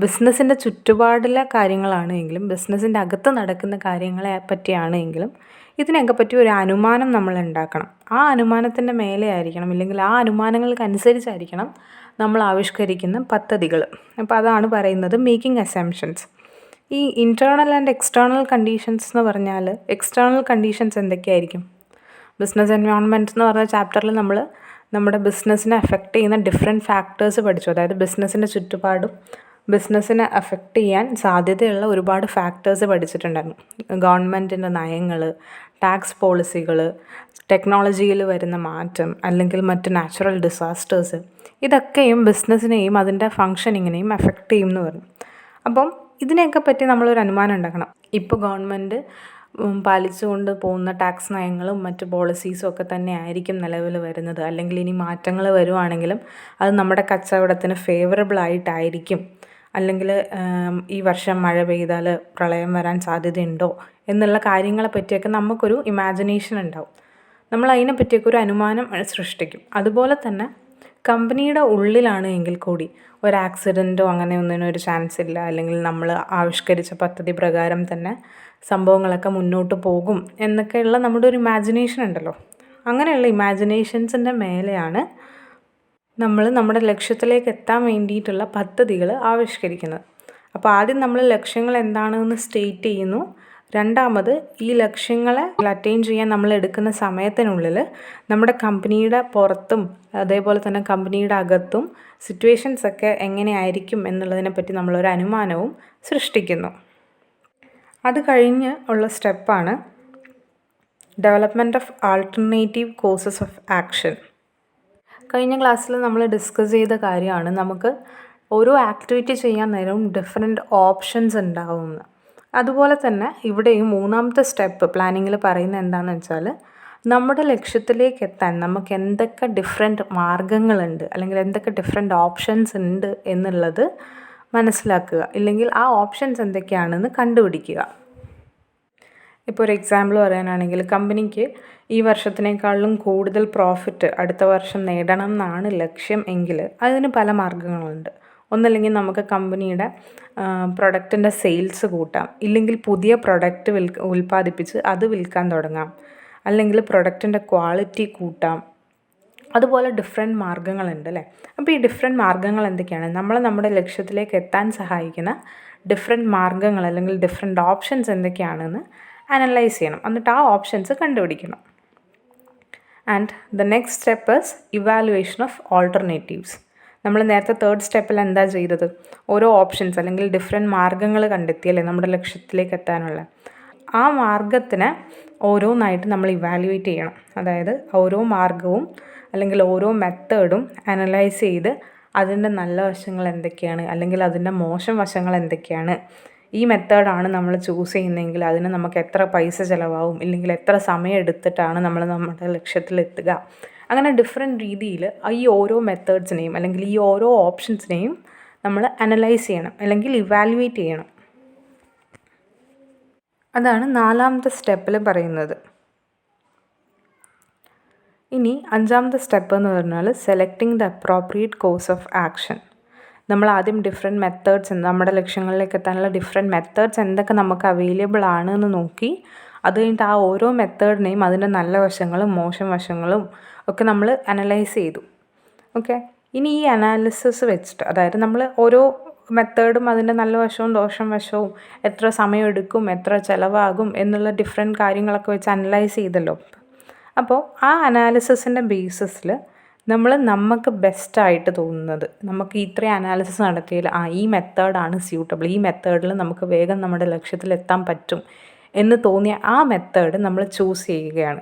ബിസിനസ്സിൻ്റെ ചുറ്റുപാടിലെ കാര്യങ്ങളാണെങ്കിലും ബിസിനസ്സിൻ്റെ അകത്ത് നടക്കുന്ന കാര്യങ്ങളെ പറ്റിയാണെങ്കിലും ഇതിനെയൊക്കെ പറ്റി ഒരു അനുമാനം നമ്മൾ ഉണ്ടാക്കണം. ആ അനുമാനത്തിൻ്റെ മേലെ ആയിരിക്കണം, ഇല്ലെങ്കിൽ ആ അനുമാനങ്ങൾക്കനുസരിച്ചായിരിക്കണം നമ്മൾ ആവിഷ്കരിക്കുന്ന പദ്ധതികൾ. അപ്പോൾ അതാണ് പറയുന്നത് മേക്കിംഗ് അസംഷൻസ്. ഈ ഇൻറ്റേർണൽ ആൻഡ് എക്സ്റ്റേർണൽ കണ്ടീഷൻസ് എന്ന് പറഞ്ഞാൽ, എക്സ്റ്റേർണൽ കണ്ടീഷൻസ് എന്തൊക്കെയായിരിക്കും? ബിസിനസ് എൻവയോൺമെൻറ്റ് എന്ന് പറഞ്ഞ ചാപ്റ്ററിൽ നമ്മൾ നമ്മുടെ ബിസിനസ്സിനെ അഫക്റ്റ് ചെയ്യുന്ന ഡിഫറെൻറ്റ് ഫാക്ടേഴ്സ് പഠിച്ചു. അതായത് ബിസിനസ്സിൻ്റെ ചുറ്റുപാടും ബിസിനസ്സിനെ അഫക്റ്റ് ചെയ്യാൻ സാധ്യതയുള്ള ഒരുപാട് ഫാക്ടേഴ്സ് പഠിച്ചിട്ടുണ്ടായിരുന്നു. ഗവൺമെൻറ്റിൻ്റെ നയങ്ങൾ, ടാക്സ് പോളിസികൾ, ടെക്നോളജിയിൽ വരുന്ന മാറ്റം, അല്ലെങ്കിൽ മറ്റ് നാച്ചുറൽ ഡിസാസ്റ്റേഴ്സ്, ഇതൊക്കെയും ബിസിനസ്സിനെയും അതിൻ്റെ ഫങ്ഷനിങ്ങിനെയും അഫക്റ്റ് ചെയ്യും എന്ന് പറഞ്ഞു. അപ്പം ഇതിനെയൊക്കെ പറ്റി നമ്മളൊരു അനുമാനം ഉണ്ടാക്കണം. ഇപ്പോൾ ഗവൺമെൻറ് പാലിച്ചുകൊണ്ട് പോകുന്ന ടാക്സ് നയങ്ങളും മറ്റ് പോളിസീസും ഒക്കെ തന്നെ ആയിരിക്കും നിലവിൽ വരുന്നത്. അല്ലെങ്കിൽ ഇനി മാറ്റങ്ങൾ വരുവാണെങ്കിലും അത് നമ്മുടെ കച്ചവടത്തിന് ഫേവറബിൾ ആയിട്ടായിരിക്കും. അല്ലെങ്കിൽ ഈ വർഷം മഴ പെയ്താൽ പ്രളയം വരാൻ സാധ്യതയുണ്ടോ എന്നുള്ള കാര്യങ്ങളെ പറ്റിയൊക്കെ നമുക്കൊരു ഇമാജിനേഷൻ ഉണ്ടാവും. നമ്മൾ അതിനെ പറ്റിയൊക്കെ ഒരു അനുമാനം സൃഷ്ടിക്കും. അതുപോലെ തന്നെ കമ്പനിയുടെ ഉള്ളിലാണ് എങ്കിൽ കൂടി ഒരു ആക്സിഡൻറ്റോ അങ്ങനെ ഒന്നിനും ഒരു ചാൻസ് ഇല്ല, അല്ലെങ്കിൽ നമ്മൾ ആവിഷ്കരിച്ച പദ്ധതി പ്രകാരം തന്നെ സംഭവങ്ങളൊക്കെ മുന്നോട്ട് പോകും എന്നൊക്കെയുള്ള നമ്മുടെ ഒരു ഇമാജിനേഷൻ ഉണ്ടല്ലോ. അങ്ങനെയുള്ള ഇമാജിനേഷൻസിൻ്റെ മേലെയാണ് നമ്മൾ നമ്മുടെ ലക്ഷ്യത്തിലേക്ക് എത്താൻ വേണ്ടിയിട്ടുള്ള പദ്ധതികൾ ആവിഷ്കരിക്കുന്നത്. അപ്പോൾ ആദ്യം നമ്മൾ ലക്ഷ്യങ്ങൾ എന്താണെന്ന് സ്റ്റേറ്റ് ചെയ്യുന്നു. രണ്ടാമത് ഈ ലക്ഷ്യങ്ങളെ അറ്റൈൻ ചെയ്യാൻ നമ്മൾ എടുക്കുന്ന സമയത്തിനുള്ളിൽ നമ്മുടെ കമ്പനിയുടെ പുറത്തും അതേപോലെ തന്നെ കമ്പനിയുടെ അകത്തും സിറ്റുവേഷൻസൊക്കെ എങ്ങനെയായിരിക്കും എന്നുള്ളതിനെപ്പറ്റി നമ്മളൊരു അനുമാനവും സൃഷ്ടിക്കുന്നു. അത് കഴിഞ്ഞ് ഉള്ള സ്റ്റെപ്പാണ് development of alternative courses of action. കഴിഞ്ഞ ക്ലാസ്സിൽ നമ്മൾ ഡിസ്കസ് ചെയ്ത കാര്യമാണ് നമുക്ക് ഓരോ ആക്ടിവിറ്റി ചെയ്യാൻ നേരവും ഡിഫറെൻറ്റ് ഓപ്ഷൻസ് ഉണ്ടാവുമെന്ന്. അതുപോലെ തന്നെ ഇവിടെയും മൂന്നാമത്തെ സ്റ്റെപ്പ് പ്ലാനിങ്ങിൽ പറയുന്നത് എന്താണെന്ന് വെച്ചാൽ, നമ്മുടെ ലക്ഷ്യത്തിലേക്ക് എത്താൻ നമുക്ക് എന്തൊക്കെ ഡിഫറെൻറ്റ് മാർഗങ്ങളുണ്ട് അല്ലെങ്കിൽ എന്തൊക്കെ ഡിഫറെൻറ്റ് ഓപ്ഷൻസ് ഉണ്ട് എന്നുള്ളത് മനസ്സിലാക്കുക, ഇല്ലെങ്കിൽ ആ ഓപ്ഷൻസ് എന്തൊക്കെയാണെന്ന് കണ്ടുപിടിക്കുക. ഇപ്പോൾ ഒരു എക്സാമ്പിൾ പറയാനാണെങ്കിൽ, കമ്പനിക്ക് ഈ വർഷത്തിനേക്കാളും കൂടുതൽ പ്രോഫിറ്റ് അടുത്ത വർഷം നേടണം എന്നാണ് ലക്ഷ്യം എങ്കിൽ അതിന് പല മാർഗ്ഗങ്ങളുണ്ട്. ഒന്നല്ലെങ്കിൽ നമുക്ക് കമ്പനിയുടെ പ്രൊഡക്റ്റിൻ്റെ സെയിൽസ് കൂട്ടാം, ഇല്ലെങ്കിൽ പുതിയ പ്രൊഡക്റ്റ് ഉൽപ്പാദിപ്പിച്ച് അത് വിൽക്കാൻ തുടങ്ങാം, അല്ലെങ്കിൽ പ്രൊഡക്റ്റിൻ്റെ ക്വാളിറ്റി കൂട്ടാം. അതുപോലെ ഡിഫറെൻറ്റ് മാർഗ്ഗങ്ങളുണ്ട് അല്ലേ. അപ്പോൾ ഈ ഡിഫറെൻറ്റ് മാർഗ്ഗങ്ങൾ എന്തൊക്കെയാണ്? നമ്മുടെ ലക്ഷ്യത്തിലേക്ക് എത്താൻ സഹായിക്കുന്ന ഡിഫറെൻറ്റ് മാർഗ്ഗങ്ങൾ അല്ലെങ്കിൽ ഡിഫറെൻറ്റ് ഓപ്ഷൻസ് എന്തൊക്കെയാണെന്ന് അനലൈസ് ചെയ്യണം. എന്നിട്ട് ആ ഓപ്ഷൻസ് കണ്ടുപിടിക്കണം. And the next step is evaluation of alternatives. നമ്മൾ നേരത്തെ തേർഡ് സ്റ്റെപ്പിൽ എന്താ ചെയ്തത്? ഓരോ ഓപ്ഷൻസ് അല്ലെങ്കിൽ ഡിഫറെൻറ്റ് മാർഗ്ഗങ്ങൾ കണ്ടെത്തിയല്ലേ നമ്മുടെ ലക്ഷ്യത്തിലേക്ക് എത്താനുള്ള. ആ മാർഗ്ഗത്തിനെ ഓരോന്നായിട്ട് നമ്മൾ ഇവാലുവേറ്റ് ചെയ്യണം. അതായത് ഓരോ മാർഗ്ഗവും അല്ലെങ്കിൽ ഓരോ മെത്തേഡും അനലൈസ് ചെയ്ത് അതിൻ്റെ നല്ല വശങ്ങൾ എന്തൊക്കെയാണ് അല്ലെങ്കിൽ അതിൻ്റെ മോശം വശങ്ങൾ എന്തൊക്കെയാണ്, ഈ മെത്തേഡാണ് നമ്മൾ ചൂസ് ചെയ്യുന്നതെങ്കിൽ അതിന് നമുക്ക് എത്ര പൈസ ചിലവാകും, ഇല്ലെങ്കിൽ എത്ര സമയം എടുത്തിട്ടാണ് നമ്മൾ നമ്മുടെ ലക്ഷ്യത്തിലെത്തുക, അങ്ങനെ ഡിഫറെൻറ്റ് രീതിയിൽ ഈ ഓരോ മെത്തേഡ്സിനെയും അല്ലെങ്കിൽ ഈ ഓരോ ഓപ്ഷൻസിനെയും നമ്മൾ അനലൈസ് ചെയ്യണം അല്ലെങ്കിൽ ഇവാലുവേറ്റ് ചെയ്യണം. അതാണ് നാലാമത്തെ സ്റ്റെപ്പിൽ പറയുന്നത്. ഇനി അഞ്ചാമത്തെ സ്റ്റെപ്പ് എന്ന് പറഞ്ഞാൽ selecting the appropriate course of action. നമ്മൾ ആദ്യം ഡിഫറെൻറ്റ് മെത്തേഡ്സ് നമ്മുടെ ലക്ഷ്യങ്ങളിലേക്ക് എത്താനുള്ള ഡിഫറെൻറ്റ് മെത്തേഡ്സ് എന്തൊക്കെ നമുക്ക് അവൈലബിൾ ആണ് എന്ന് നോക്കി, അത് കഴിഞ്ഞിട്ട് ആ ഓരോ മെത്തേഡിനെയും അതിൻ്റെ നല്ല വശങ്ങളും മോശം വശങ്ങളും ഒക്കെ നമ്മൾ അനലൈസ് ചെയ്തു. ഓക്കെ, ഇനി ഈ അനാലിസിസ് വെച്ചിട്ട്, അതായത് നമ്മൾ ഓരോ മെത്തേഡും അതിൻ്റെ നല്ല വശവും ദോഷം വശവും എത്ര സമയം എടുക്കും, എത്ര ചിലവാകും എന്നുള്ള ഡിഫറെൻറ്റ് കാര്യങ്ങളൊക്കെ വെച്ച് അനലൈസ് ചെയ്തല്ലോ. അപ്പോൾ ആ അനാലിസിസിൻ്റെ ബേസിസിൽ നമുക്ക് ബെസ്റ്റായിട്ട് തോന്നുന്നത്, നമുക്ക് ഇത്രയും അനാലിസിസ് നടത്തിയാൽ ഈ മെത്തേഡാണ് സ്യൂട്ടബിൾ, ഈ മെത്തേഡിൽ നമുക്ക് വേഗം നമ്മുടെ ലക്ഷ്യത്തിലെത്താൻ പറ്റും എന്ന് തോന്നിയ ആ മെത്തേഡ് നമ്മൾ ചൂസ് ചെയ്യുകയാണ്.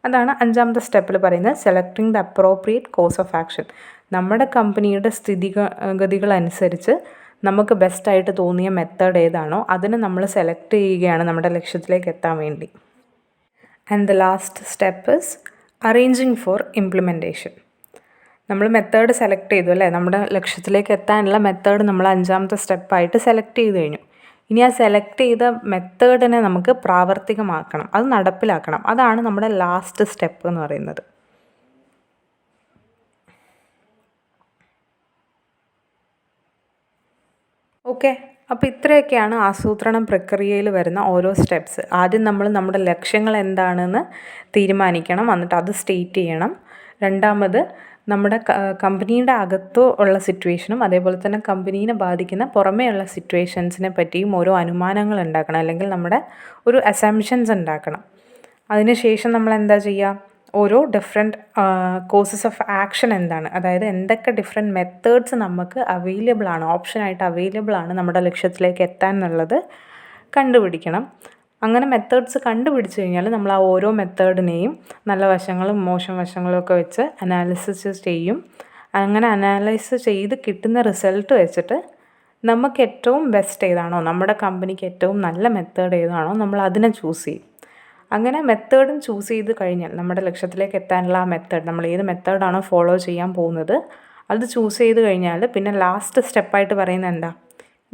അതാണ് 5ാമത്തെ സ്റ്റെപ്പിൽ പറയുന്നത്, selecting the appropriate course of action. നമ്മുടെ കമ്പനിയുടെ സ്ഥിതിഗതികളനുസരിച്ച് നമുക്ക് ബെസ്റ്റായിട്ട് തോന്നിയ മെത്തേഡ് ഏതാണോ അതിന് നമ്മൾ സെലക്ട് ചെയ്യുകയാണ് നമ്മുടെ ലക്ഷ്യത്തിലേക്ക് എത്താൻ വേണ്ടി. And the last step is arranging for implementation. നമ്മൾ മെത്തേഡ് സെലക്ട് ചെയ്തു അല്ലേ, നമ്മുടെ ലക്ഷ്യത്തിലേക്ക് എത്താനുള്ള മെത്തേഡ് നമ്മൾ 5ാമത്തെ സ്റ്റെപ്പായിട്ട് സെലക്ട് ചെയ്ത് കഴിഞ്ഞു. ഇനി ആ സെലക്ട് ചെയ്ത മെത്തേഡിനെ നമുക്ക് പ്രാവർത്തികമാക്കണം, അത് നടപ്പിലാക്കണം. അതാണ് നമ്മുടെ ലാസ്റ്റ് സ്റ്റെപ്പ് എന്ന് പറയുന്നത്. ഓക്കെ, അപ്പോൾ ഇത്രയൊക്കെയാണ് ആസൂത്രണം പ്രക്രിയയിൽ വരുന്ന ഓരോ സ്റ്റെപ്സ്. ആദ്യം നമ്മൾ നമ്മുടെ ലക്ഷ്യങ്ങൾ എന്താണെന്ന് തീരുമാനിക്കണം, എന്നിട്ട് അത് സ്റ്റേറ്റ് ചെയ്യണം. രണ്ടാമത് നമ്മുടെ കമ്പനിയുടെ അകത്തോ ഉള്ള സിറ്റുവേഷനും അതേപോലെ തന്നെ കമ്പനീനെ ബാധിക്കുന്ന പുറമേയുള്ള സിറ്റുവേഷൻസിനെ പറ്റിയും ഓരോ അനുമാനങ്ങൾ ഉണ്ടാക്കണം, അല്ലെങ്കിൽ നമ്മുടെ ഒരു അസംഷൻസ് ഉണ്ടാക്കണം. അതിനുശേഷം നമ്മൾ എന്താ ചെയ്യുക, ഓരോ ഡിഫറെൻറ്റ് കോഴ്സസ് ഓഫ് ആക്ഷൻ എന്താണ്, അതായത് എന്തൊക്കെ ഡിഫറെൻറ്റ് മെത്തേഡ്സ് നമുക്ക് അവൈലബിൾ ആണ്, ഓപ്ഷനായിട്ട് അവൈലബിൾ ആണ് നമ്മുടെ ലക്ഷ്യത്തിലേക്ക് എത്താൻ എന്നുള്ളത് കണ്ടുപിടിക്കണം. അങ്ങനെ മെത്തേഡ്സ് കണ്ടുപിടിച്ച് കഴിഞ്ഞാൽ നമ്മൾ ആ ഓരോ മെത്തേഡിനെയും നല്ല വശങ്ങളും മോശം വശങ്ങളും ഒക്കെ വെച്ച് അനാലിസിസ് ചെയ്യും. അങ്ങനെ അനാലൈസ് ചെയ്ത് കിട്ടുന്ന റിസൾട്ട് വെച്ചിട്ട് നമുക്ക് ഏറ്റവും ബെസ്റ്റ് ഏതാണോ, നമ്മുടെ കമ്പനിക്ക് ഏറ്റവും നല്ല മെത്തേഡ് ഏതാണോ നമ്മൾ അതിനെ ചൂസ് ചെയ്യും. അങ്ങനെ മെത്തേഡും ചൂസ് ചെയ്ത് കഴിഞ്ഞാൽ നമ്മുടെ ലക്ഷ്യത്തിലേക്ക് എത്താനുള്ള ആ മെത്തേഡ്, നമ്മൾ ഏത് മെത്തേഡാണോ ഫോളോ ചെയ്യാൻ പോകുന്നത് അത് ചൂസ് ചെയ്ത് കഴിഞ്ഞാൽ പിന്നെ ലാസ്റ്റ് സ്റ്റെപ്പായിട്ട് പറയുന്നത് എന്താ,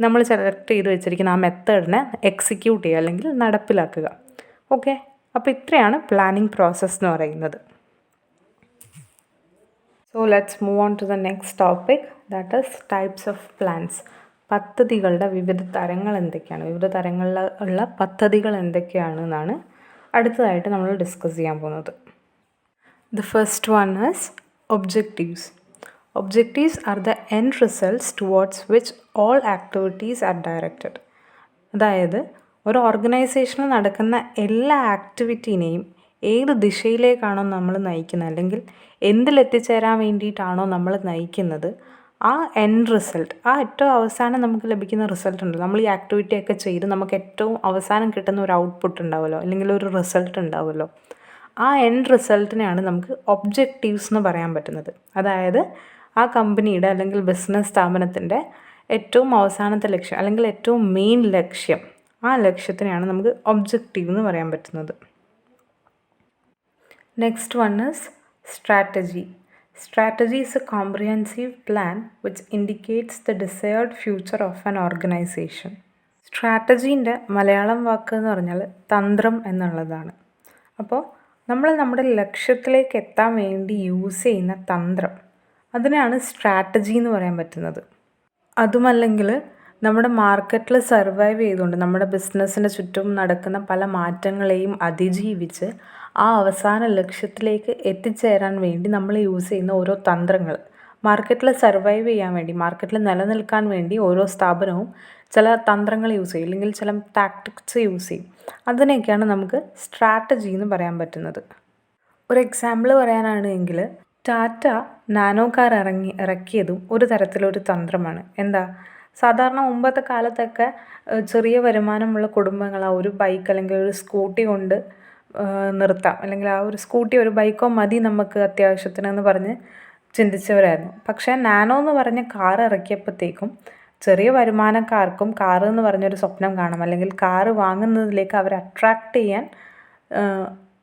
നമ്മൾ സെലക്ട് ചെയ്ത് വെച്ചിരിക്കുന്ന ആ മെത്തേഡിനെ എക്സിക്യൂട്ട് ചെയ്യുക അല്ലെങ്കിൽ നടപ്പിലാക്കുക. ഓക്കെ, അപ്പോൾ ഇത്രയാണ് പ്ലാനിങ് പ്രോസസ്സ് എന്ന് പറയുന്നത്. So let's move on to the next topic, that is types of plans. പദ്ധതികളുടെ വിവിധ തരങ്ങൾ എന്തൊക്കെയാണ്, വിവിധ തരങ്ങളിലുള്ള പദ്ധതികൾ എന്തൊക്കെയാണെന്നാണ് അടുത്തതായിട്ട് നമ്മൾ ഡിസ്കസ് ചെയ്യാൻ പോകുന്നത്. The first one is objectives. Objectives are the end results towards which all activities are directed. അതായത് ഒരു ഓർഗനൈസേഷനിൽ നടക്കുന്ന എല്ലാ ആക്ടിവിറ്റീനെയും ഏത് ദിശയിലേക്കാണോ നമ്മൾ നയിക്കുന്നത്, അല്ലെങ്കിൽ എന്തിലെത്തിച്ചേരാൻ വേണ്ടിയിട്ടാണോ നമ്മൾ നയിക്കുന്നത്, ആ എൻഡ് റിസൾട്ട്, ആ ഏറ്റവും അവസാനം നമുക്ക് ലഭിക്കുന്ന റിസൾട്ട് ഉണ്ടല്ലോ, നമ്മൾ ഈ ആക്ടിവിറ്റിയൊക്കെ ചെയ്ത് നമുക്ക് ഏറ്റവും അവസാനം കിട്ടുന്ന ഒരു ഔട്ട്പുട്ട് ഉണ്ടാവുമല്ലോ, അല്ലെങ്കിൽ ഒരു റിസൾട്ട് ഉണ്ടാവുമല്ലോ, ആ എൻഡ് റിസൾട്ടിനെയാണ് നമുക്ക് ഒബ്ജക്റ്റീവ്സ് എന്ന് പറയാൻ പറ്റുന്നത്. അതായത് ആ കമ്പനിയുടെ അല്ലെങ്കിൽ ബിസിനസ് സ്ഥാപനത്തിൻ്റെ ഏറ്റവും അവസാനത്തെ ലക്ഷ്യം അല്ലെങ്കിൽ ഏറ്റവും മെയിൻ ലക്ഷ്യം, ആ ലക്ഷ്യത്തിനെയാണ് നമുക്ക് ഒബ്ജക്റ്റീവ് എന്ന് പറയാൻ പറ്റുന്നത്. Next one is strategy. Strategy is a comprehensive plan which indicates the desired future of an organization. സ്ട്രാറ്റജീൻ്റെ മലയാളം വാക്ക് എന്ന് പറഞ്ഞാൽ തന്ത്രം എന്നുള്ളതാണ്. അപ്പോൾ നമ്മൾ നമ്മുടെ ലക്ഷ്യത്തിലേക്ക് എത്താൻ വേണ്ടി യൂസ് ചെയ്യുന്ന തന്ത്രം, അതിനാണ് സ്ട്രാറ്റജി എന്ന് പറയാൻ പറ്റുന്നത്. അതുമല്ലെങ്കിൽ നമ്മുടെ മാർക്കറ്റിൽ സർവൈവ് ചെയ്തുകൊണ്ട് നമ്മുടെ ബിസിനസ്സിന് ചുറ്റും നടക്കുന്ന പല മാറ്റങ്ങളെയും അതിജീവിച്ച് ആ അവസാന ലക്ഷ്യത്തിലേക്ക് എത്തിച്ചേരാൻ വേണ്ടി നമ്മൾ യൂസ് ചെയ്യുന്ന ഓരോ തന്ത്രങ്ങൾ, മാർക്കറ്റിൽ സർവൈവ് ചെയ്യാൻ വേണ്ടി, മാർക്കറ്റിൽ നിലനിൽക്കാൻ വേണ്ടി ഓരോ സ്ഥാപനവും ചില തന്ത്രങ്ങൾ യൂസ് ചെയ്യും, അല്ലെങ്കിൽ ചില ടാക്ടിക്സ് യൂസ് ചെയ്യും. അതിനെയൊക്കെയാണ് നമുക്ക് സ്ട്രാറ്റജി എന്ന് പറയാൻ പറ്റുന്നത്. ഒരു എക്സാമ്പിൾ പറയാനാണെങ്കിൽ ടാറ്റ നാനോ കാർ ഇറക്കിയതും ഒരു തരത്തിലൊരു തന്ത്രമാണ്. എന്താ, സാധാരണ മുമ്പത്തെ കാലത്തൊക്കെ ചെറിയ വരുമാനമുള്ള കുടുംബങ്ങൾ ആ ഒരു ബൈക്ക് അല്ലെങ്കിൽ ഒരു സ്കൂട്ടി കൊണ്ട് നിർത്താം, അല്ലെങ്കിൽ ആ ഒരു സ്കൂട്ടി ഒരു ബൈക്കോ മതി നമുക്ക് അത്യാവശ്യത്തിനെന്ന് പറഞ്ഞ് ചിന്തിച്ചവരായിരുന്നു. പക്ഷേ നാനോ എന്ന് പറഞ്ഞ കാർ ഇറക്കിയപ്പോഴത്തേക്കും ചെറിയ വരുമാനക്കാർക്കും കാറ് എന്ന് പറഞ്ഞൊരു സ്വപ്നം കാണും, അല്ലെങ്കിൽ കാറ് വാങ്ങുന്നതിലേക്ക് അവർ അട്രാക്റ്റ് ചെയ്യാൻ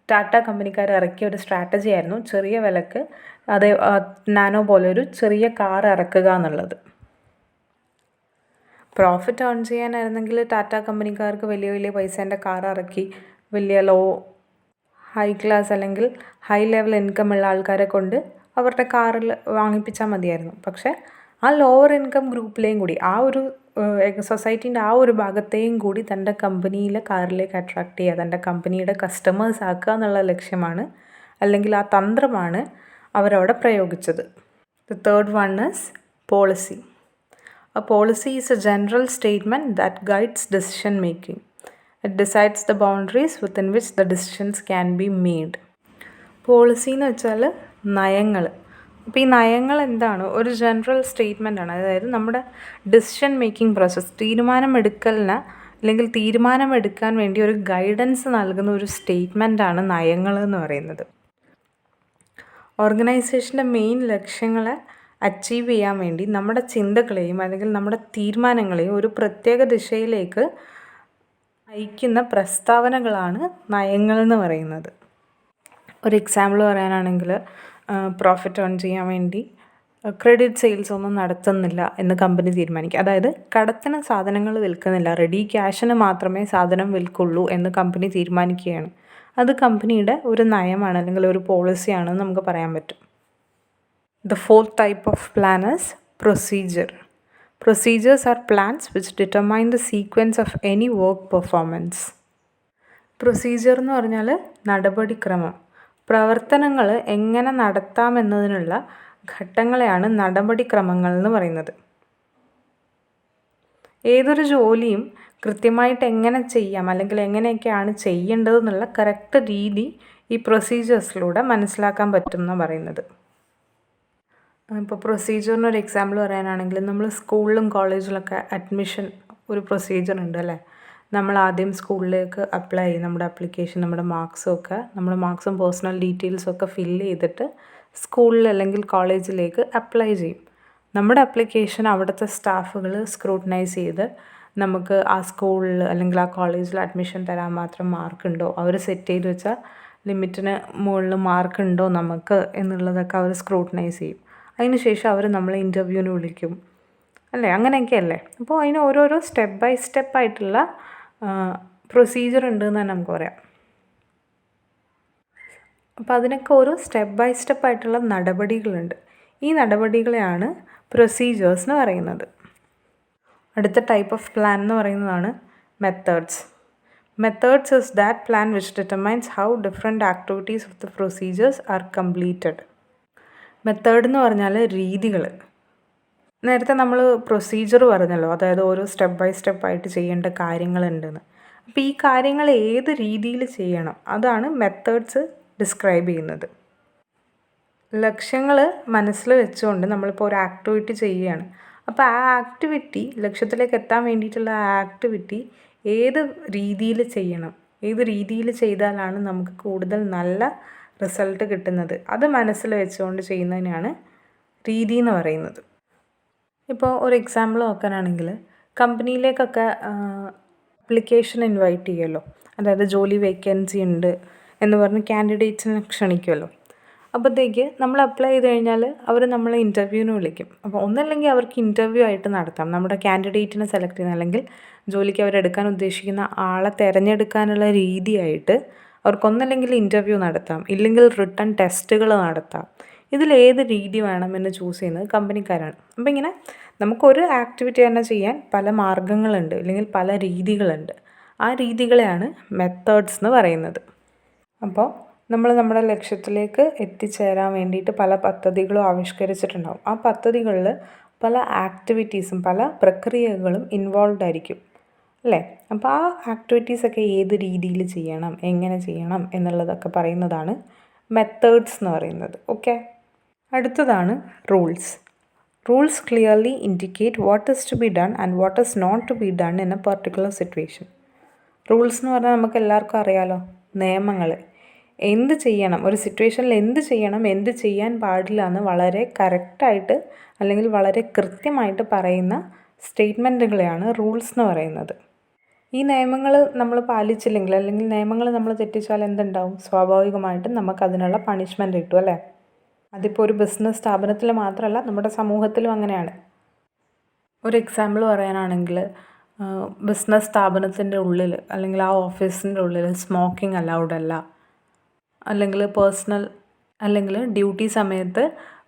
ടാറ്റ കമ്പനിക്കാർ ഇറക്കിയ ഒരു സ്ട്രാറ്റജി ആയിരുന്നു ചെറിയ വിലക്ക് അതേ നാനോ പോലൊരു ചെറിയ കാർ ഇറക്കുക എന്നുള്ളത്. പ്രോഫിറ്റ് ഏൺ ചെയ്യാനായിരുന്നെങ്കിൽ ടാറ്റ കമ്പനിക്കാർക്ക് വലിയ വലിയ പൈസേൻ്റെ കാർ ഇറക്കി വലിയ ഹൈ ക്ലാസ് അല്ലെങ്കിൽ ഹൈ ലെവൽ ഇൻകം ഉള്ള ആൾക്കാരെ കൊണ്ട് അവരുടെ കാറിൽ വാങ്ങിപ്പിച്ചാൽ മതിയായിരുന്നു. പക്ഷേ ആ ലോവർ ഇൻകം ഗ്രൂപ്പിലെയും കൂടി, ആ ഒരു സൊസൈറ്റീൻ്റെ ആ ഒരു ഭാഗത്തെയും കൂടി തൻ്റെ കമ്പനിയിലെ കാറിലേക്ക് അട്രാക്റ്റ് ചെയ്യുക, തൻ്റെ കമ്പനിയുടെ കസ്റ്റമേഴ്സ് ആക്കുക എന്നുള്ള ലക്ഷ്യമാണ്, അല്ലെങ്കിൽ ആ തന്ത്രമാണ് അവരവിടെ പ്രയോഗിച്ചത്. The third one is policy. A policy is a general statement that guides decision making. It decides the boundaries within which the decisions can be made. Policy എന്ന് വെച്ചാൽ നയങ്ങൾ, അപ്പോൾ ഈ നയങ്ങൾ എന്താണ്? ഒരു ജനറൽ സ്റ്റേറ്റ്മെൻറ്റാണ്. അതായത് നമ്മുടെ ഡിസിഷൻ മേക്കിംഗ് പ്രോസസ്സ്, തീരുമാനമെടുക്കലിന് അല്ലെങ്കിൽ തീരുമാനമെടുക്കാൻ വേണ്ടി ഒരു ഗൈഡൻസ് നൽകുന്ന ഒരു സ്റ്റേറ്റ്മെൻറ്റാണ് നയങ്ങൾ എന്ന് പറയുന്നത്. ഓർഗനൈസേഷൻ്റെ മെയിൻ ലക്ഷ്യങ്ങളെ അച്ചീവ് ചെയ്യാൻ വേണ്ടി നമ്മുടെ ചിന്തകളെയും അല്ലെങ്കിൽ നമ്മുടെ തീരുമാനങ്ങളെയും ഒരു പ്രത്യേക ദിശയിലേക്ക് നയിക്കുന്ന പ്രസ്താവനകളാണ് നയങ്ങൾ എന്ന് പറയുന്നത്. ഒരു എക്സാമ്പിൾ പറയാനാണെങ്കിൽ പ്രോഫിറ്റ് ഏൺ ചെയ്യാൻ വേണ്ടി ക്രെഡിറ്റ് സെയിൽസ് ഒന്നും നടത്തുന്നില്ല എന്ന് കമ്പനി തീരുമാനിക്കുക. അതായത് കടത്തിന് സാധനങ്ങൾ വിൽക്കുന്നില്ല, റെഡി ക്യാഷിന് മാത്രമേ സാധനം വിൽക്കുള്ളൂ എന്ന് കമ്പനി തീരുമാനിക്കുകയാണ്. അത് കമ്പനിയുടെ ഒരു നയമാണ് അല്ലെങ്കിൽ ഒരു പോളിസിയാണെന്ന് നമുക്ക് പറയാൻ പറ്റും. The fourth type of plan is procedure. Procedures are plans which determine the sequence of any work performance. Procedure എന്ന് പറഞ്ഞാൽ നടപടിക്രമം. പ്രവർത്തനങ്ങൾ എങ്ങനെ നടത്താമെന്നതിനുള്ള ഘട്ടങ്ങളെയാണ് നടപടിക്രമങ്ങൾ എന്ന് പറയുന്നത്. ഏതൊരു ജോലിയും കൃത്യമായിട്ട് എങ്ങനെ ചെയ്യാം അല്ലെങ്കിൽ എങ്ങനെയൊക്കെയാണ് ചെയ്യേണ്ടതെന്നുള്ള കറക്റ്റ് രീതി ഈ പ്രൊസീജിയേഴ്സിലൂടെ മനസ്സിലാക്കാൻ പറ്റും എന്നാണ് പറയുന്നത്. ഇപ്പോൾ പ്രൊസീജിയറിന് ഒരു എക്സാമ്പിൾ പറയാനാണെങ്കിൽ നമ്മൾ സ്കൂളിലും കോളേജിലൊക്കെ അഡ്മിഷൻ ഒരു പ്രൊസീജിയർ ഉണ്ട് അല്ലേ. നമ്മൾ ആദ്യം സ്കൂളിലേക്ക് അപ്ലൈ ചെയ്യും, നമ്മുടെ ആപ്ലിക്കേഷൻ, നമ്മുടെ മാർക്സും പേഴ്സണൽ ഡീറ്റെയിൽസും ഒക്കെ ഫില്ല് ചെയ്തിട്ട് സ്കൂളിൽ അല്ലെങ്കിൽ കോളേജിലേക്ക് അപ്ലൈ ചെയ്യും. നമ്മുടെ ആപ്ലിക്കേഷൻ അവിടുത്തെ സ്റ്റാഫുകൾ സ്ക്രൂട്ടനൈസ് ചെയ്ത് നമുക്ക് ആ സ്കൂളിൽ അല്ലെങ്കിൽ ആ കോളേജിൽ അഡ്മിഷൻ തരാൻ മാത്രം മാർക്കുണ്ടോ, അവർ സെറ്റ് ചെയ്ത് വെച്ച ലിമിറ്റിന് മുകളിൽ മാർക്കുണ്ടോ നമുക്ക് എന്നുള്ളതൊക്കെ അവർ സ്ക്രൂട്ടനൈസ് ചെയ്യും. അതിന് ശേഷം അവർ നമ്മളെ ഇൻ്റർവ്യൂവിന് വിളിക്കും അല്ലേ, അങ്ങനെയൊക്കെ അല്ലേ. അപ്പോൾ അതിന് ഓരോരോ സ്റ്റെപ്പ് ബൈ സ്റ്റെപ്പ് ആയിട്ടുള്ള പ്രൊസീജിയർ ഉണ്ട് എന്ന് തന്നെ നമുക്ക് പറയാം. അപ്പോൾ അതിനൊക്കെ ഓരോ സ്റ്റെപ്പ് ബൈ സ്റ്റെപ്പ് ആയിട്ടുള്ള നടപടികളുണ്ട്. ഈ നടപടികളെയാണ് പ്രൊസീജിയേഴ്സ് എന്ന് പറയുന്നത്. അടുത്ത ടൈപ്പ് ഓഫ് പ്ലാൻ എന്ന് പറയുന്നതാണ് methods. Methods is that plan which determines how different activities of the procedures are completed. Method എന്ന് പറഞ്ഞാൽ രീതികൾ. നേരത്തെ നമ്മൾ പ്രൊസീജിയർ പറഞ്ഞല്ലോ, അതായത് ഓരോ സ്റ്റെപ്പ് ബൈ സ്റ്റെപ്പായിട്ട് ചെയ്യേണ്ട കാര്യങ്ങളുണ്ടെന്ന്. അപ്പോൾ ഈ കാര്യങ്ങൾ ഏത് രീതിയിൽ ചെയ്യണം അതാണ് മെത്തേഡ്സ് ഡിസ്ക്രൈബ് ചെയ്യുന്നത്. ലക്ഷ്യങ്ങൾ മനസ്സിൽ വെച്ചുകൊണ്ട് നമ്മളിപ്പോൾ ഒരു ആക്ടിവിറ്റി ചെയ്യുകയാണ്. അപ്പോൾ ആ ആക്ടിവിറ്റി, ലക്ഷ്യത്തിലേക്ക് എത്താൻ വേണ്ടിയിട്ടുള്ള ആ ആക്ടിവിറ്റി ഏത് രീതിയിൽ ചെയ്യണം, ഏത് രീതിയിൽ ചെയ്താലാണ് നമുക്ക് കൂടുതൽ നല്ല റിസൾട്ട് കിട്ടുന്നത്, അത് മനസ്സിൽ വെച്ചുകൊണ്ട് ചെയ്യുന്നതിനാണ് രീതി എന്ന് പറയുന്നത്. ഇപ്പോൾ ഒരു എക്സാമ്പിൾ നോക്കാനാണെങ്കിൽ കമ്പനിയിലേക്കൊക്കെ അപ്ലിക്കേഷൻ ഇൻവൈറ്റ് ചെയ്യുമല്ലോ, അതായത് ജോലി വേക്കൻസി ഉണ്ട് എന്ന് പറഞ്ഞ് കാൻഡിഡേറ്റ്സിനെ ക്ഷണിക്കുമല്ലോ. അപ്പോഴത്തേക്ക് നമ്മൾ അപ്ലൈ ചെയ്ത് കഴിഞ്ഞാൽ അവർ നമ്മളെ ഇൻ്റർവ്യൂവിന് വിളിക്കും. അപ്പോൾ ഒന്നല്ലെങ്കിൽ അവർക്ക് ഇൻ്റർവ്യൂ ആയിട്ട് നടത്താം, നമ്മുടെ കാൻഡിഡേറ്റിനെ സെലക്ട് ചെയ്യുന്ന അല്ലെങ്കിൽ ജോലിക്ക് അവരെടുക്കാൻ ഉദ്ദേശിക്കുന്ന ആളെ തിരഞ്ഞെടുക്കാനുള്ള രീതിയായിട്ട് അവർക്കൊന്നല്ലെങ്കിൽ ഇൻ്റർവ്യൂ നടത്താം, ഇല്ലെങ്കിൽ റിട്ടൺ ടെസ്റ്റുകൾ നടത്താം. ഇതിലേത് രീതി വേണമെന്ന് ചൂസ് ചെയ്യുന്നത് കമ്പനിക്കാരാണ്. അപ്പോൾ ഇങ്ങനെ നമുക്കൊരു ആക്ടിവിറ്റി തന്നെ ചെയ്യാൻ പല മാർഗ്ഗങ്ങളുണ്ട് അല്ലെങ്കിൽ പല രീതികളുണ്ട്. ആ രീതികളെയാണ് മെത്തേഡ്സ് എന്ന് പറയുന്നത്. അപ്പോൾ നമ്മൾ നമ്മുടെ ലക്ഷ്യത്തിലേക്ക് എത്തിച്ചേരാൻ വേണ്ടിയിട്ട് പല പദ്ധതികളും ആവിഷ്കരിച്ചിട്ടുണ്ടാവും. ആ പദ്ധതികളിൽ പല ആക്ടിവിറ്റീസും പല പ്രക്രിയകളും ഇൻവോൾവ് ആയിരിക്കും അല്ലേ. അപ്പോൾ ആ ആക്ടിവിറ്റീസൊക്കെ ഏത് രീതിയിൽ ചെയ്യണം, എങ്ങനെ ചെയ്യണം എന്നുള്ളതൊക്കെ പറയുന്നതാണ് മെത്തേഡ്സ് എന്ന് പറയുന്നത്. ഓക്കെ, അടുത്തതാണ് rules. Rules clearly indicate what is to be done and what is not to be done in a particular situation. Rules എന്ന് പറഞ്ഞാൽ നമുക്ക് എല്ലാവർക്കും അറിയാലോ, നിയമങ്ങൾ. എന്ത് ചെയ്യണം, ഒരു സിറ്റുവേഷനിൽ എന്ത് ചെയ്യണം, എന്ത് ചെയ്യാൻ പാടില്ല എന്ന് വളരെ കറക്റ്റായിട്ട് അല്ലെങ്കിൽ വളരെ കൃത്യമായിട്ട് പറയുന്ന സ്റ്റേറ്റ്മെൻറ്റുകളെയാണ് റൂൾസ് എന്ന് പറയുന്നത്. ഈ നിയമങ്ങൾ നമ്മൾ പാലിച്ചില്ലെങ്കിൽ അല്ലെങ്കിൽ നിയമങ്ങൾ നമ്മൾ തെറ്റിച്ചാൽ എന്തുണ്ടാവും? സ്വാഭാവികമായിട്ടും നമുക്കതിനുള്ള പണിഷ്മെൻറ്റ് കിട്ടും അല്ലേ. അതിപ്പോൾ ഒരു ബിസിനസ് സ്ഥാപനത്തിൽ മാത്രമല്ല, നമ്മുടെ സമൂഹത്തിലും അങ്ങനെയാണ്. ഒരു എക്സാമ്പിൾ പറയാനാണെങ്കിൽ ബിസിനസ് സ്ഥാപനത്തിൻ്റെ ഉള്ളിൽ അല്ലെങ്കിൽ ആ ഓഫീസിൻ്റെ ഉള്ളിൽ സ്മോക്കിംഗ് അലൗഡ് അല്ല, അല്ലെങ്കിൽ ഡ്യൂട്ടി സമയത്ത്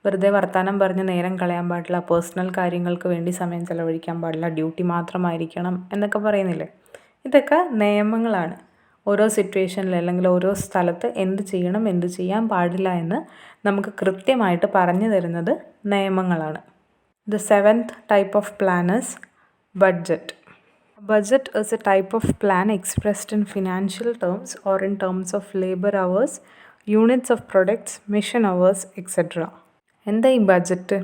വെറുതെ വർത്തമാനം പറഞ്ഞ് നേരം കളയാൻ പാടില്ല, പേഴ്സണൽ കാര്യങ്ങൾക്ക് വേണ്ടി സമയം ചെലവഴിക്കാൻ പാടില്ല, ഡ്യൂട്ടി മാത്രമായിരിക്കണം എന്നൊക്കെ പറയുന്നില്ലേ. ഇതൊക്കെ നിയമങ്ങളാണ്. ഓരോ സിറ്റുവേഷനിൽ അല്ലെങ്കിൽ ഓരോ സ്ഥലത്ത് എന്ത് ചെയ്യണം, എന്ത് ചെയ്യാൻ പാടില്ല എന്ന് നമുക്ക് കൃത്യമായിട്ട് പറഞ്ഞു തരുന്നത് നിയമങ്ങളാണ്. The seventh type of plan is budget. Budget is a type of plan expressed in financial terms or in terms of labor hours, units of products, mission hours, etc. എന്താ ഈ ബജറ്റ്?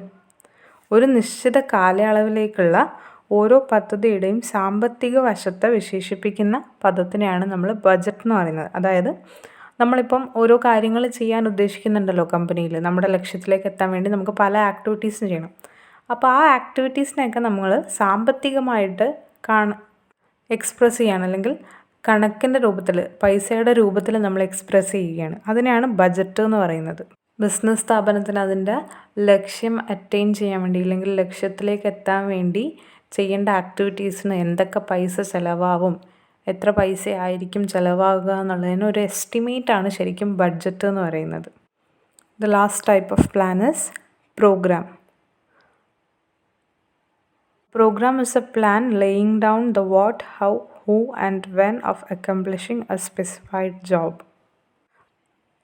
ഒരു നിശ്ചിത കാലയളവിലേക്കുള്ള ഓരോ പദ്ധതിയുടെയും സാമ്പത്തിക വശത്തെ വിശേഷിപ്പിക്കുന്ന പദത്തിനെയാണ് നമ്മൾ ബജറ്റ് എന്ന് പറയുന്നത്. അതായത് നമ്മളിപ്പം ഓരോ കാര്യങ്ങൾ ചെയ്യാൻ ഉദ്ദേശിക്കുന്നുണ്ടല്ലോ കമ്പനിയിൽ, നമ്മുടെ ലക്ഷ്യത്തിലേക്ക് എത്താൻ വേണ്ടി നമുക്ക് പല ആക്ടിവിറ്റീസും ചെയ്യണം. അപ്പോൾ ആ ആക്ടിവിറ്റീസിനെയൊക്കെ നമ്മൾ സാമ്പത്തികമായിട്ട് എക്സ്പ്രസ് ചെയ്യാണ്, അല്ലെങ്കിൽ കണക്കിൻ്റെ രൂപത്തിൽ, പൈസയുടെ രൂപത്തിൽ നമ്മൾ എക്സ്പ്രസ് ചെയ്യുകയാണ്. അതിനെയാണ് ബജറ്റ് എന്ന് പറയുന്നത്. ബിസിനസ് സ്ഥാപനത്തിന് അതിൻ്റെ ലക്ഷ്യം അറ്റൈൻ ചെയ്യാൻ വേണ്ടി, അല്ലെങ്കിൽ ലക്ഷ്യത്തിലേക്ക് എത്താൻ വേണ്ടി ചെയ്യേണ്ട ആക്ടിവിറ്റീസിന് എന്തൊക്കെ പൈസ ചിലവാകും, എത്ര പൈസ ആയിരിക്കും ചിലവാകുക എന്നുള്ളതിന് ഒരു എസ്റ്റിമേറ്റാണ് ശരിക്കും ബഡ്ജറ്റ് എന്ന് പറയുന്നത്. The last type of plan is programme. Program is a plan laying down the what, how, who and when of accomplishing a specified job.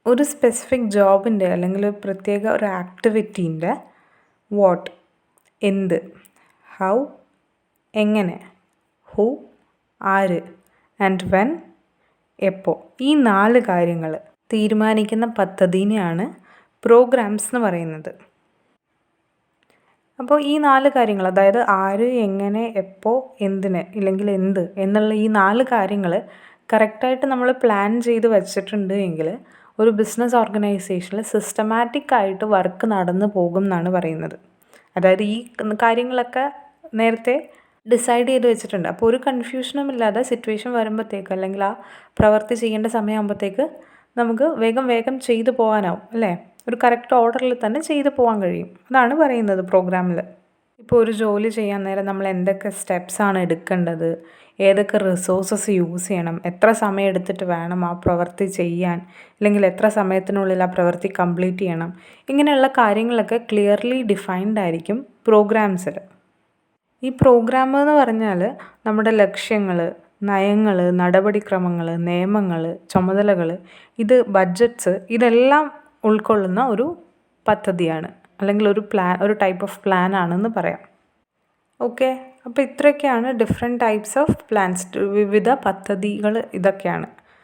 ഒരു സ്പെസിഫിക് ജോബിൻ്റെ അല്ലെങ്കിൽ ഒരു പ്രത്യേക ഒരു ആക്ടിവിറ്റീൻ്റെ വാട്ട് എന്ത്, ഹൗ എങ്ങനെ, ഹു ആര് ആൻഡ് വെൻ എപ്പോൾ, ഈ 4 കാര്യങ്ങൾ തീരുമാനിക്കുന്ന പദ്ധതിനെയാണ് പ്രോഗ്രാംസ് എന്ന് പറയുന്നത്. അപ്പോൾ ഈ 4 കാര്യങ്ങൾ, അതായത് ആര്, എങ്ങനെ, എപ്പോൾ, എന്തിന് ഇല്ലെങ്കിൽ എന്ത് എന്നുള്ള ഈ 4 കാര്യങ്ങൾ കറക്റ്റായിട്ട് നമ്മൾ പ്ലാൻ ചെയ്ത് വെച്ചിട്ടുണ്ട് എങ്കിൽ ഒരു ബിസിനസ് ഓർഗനൈസേഷനിൽ സിസ്റ്റമാറ്റിക് ആയിട്ട് വർക്ക് നടന്നു പോകും എന്നാണ് പറയുന്നത്. അതായത് ഈ കാര്യങ്ങളൊക്കെ നേരത്തെ ഡിസൈഡ് ചെയ്ത് വെച്ചിട്ടുണ്ട്. അപ്പോൾ ഒരു കൺഫ്യൂഷനും ഇല്ലാതെ സിറ്റുവേഷൻ വരുമ്പോഴത്തേക്ക്, അല്ലെങ്കിൽ ആ പ്രവൃത്തി ചെയ്യേണ്ട സമയമാകുമ്പോഴത്തേക്ക് നമുക്ക് വേഗം ചെയ്തു പോകാനാവും, അല്ലേ? ഒരു കറക്റ്റ് ഓർഡറിൽ തന്നെ ചെയ്തു പോകാൻ കഴിയും. അതാണ് പറയുന്നത് പ്രോഗ്രാമിൽ. ഇപ്പോൾ ഒരു ജോലി ചെയ്യാൻ നേരം നമ്മൾ എന്തൊക്കെ സ്റ്റെപ്സാണ് എടുക്കേണ്ടത്, ഏതൊക്കെ റിസോഴ്സസ് യൂസ് ചെയ്യണം, എത്ര സമയം എടുത്തിട്ട് വേണം ആ പ്രവൃത്തി ചെയ്യാൻ, അല്ലെങ്കിൽ എത്ര സമയത്തിനുള്ളിൽ ആ പ്രവൃത്തി കംപ്ലീറ്റ് ചെയ്യണം, ഇങ്ങനെയുള്ള കാര്യങ്ങളൊക്കെ ക്ലിയർലി ഡിഫൈൻഡ് ആയിരിക്കും പ്രോഗ്രാംസിൽ. ഈ പ്രോഗ്രാം എന്ന് പറഞ്ഞാൽ നമ്മുടെ ലക്ഷ്യങ്ങൾ, നയങ്ങൾ, നടപടിക്രമങ്ങൾ, നിയമങ്ങൾ, ചുമതലകൾ, ഇത് ബഡ്ജറ്റ്സ്, ഇതെല്ലാം ഉൾക്കൊള്ളുന്ന ഒരു പദ്ധതിയാണ്, അല്ലെങ്കിൽ ഒരു ടൈപ്പ് ഓഫ് പ്ലാൻ ആണെന്ന് പറയാം. ഓക്കെ, അപ്പോൾ ഇത്രയൊക്കെയാണ് ഡിഫറെൻറ്റ് ടൈപ്സ് ഓഫ് പ്ലാൻസ്, വിവിധ പദ്ധതികൾ ഇതൊക്കെയാണ്.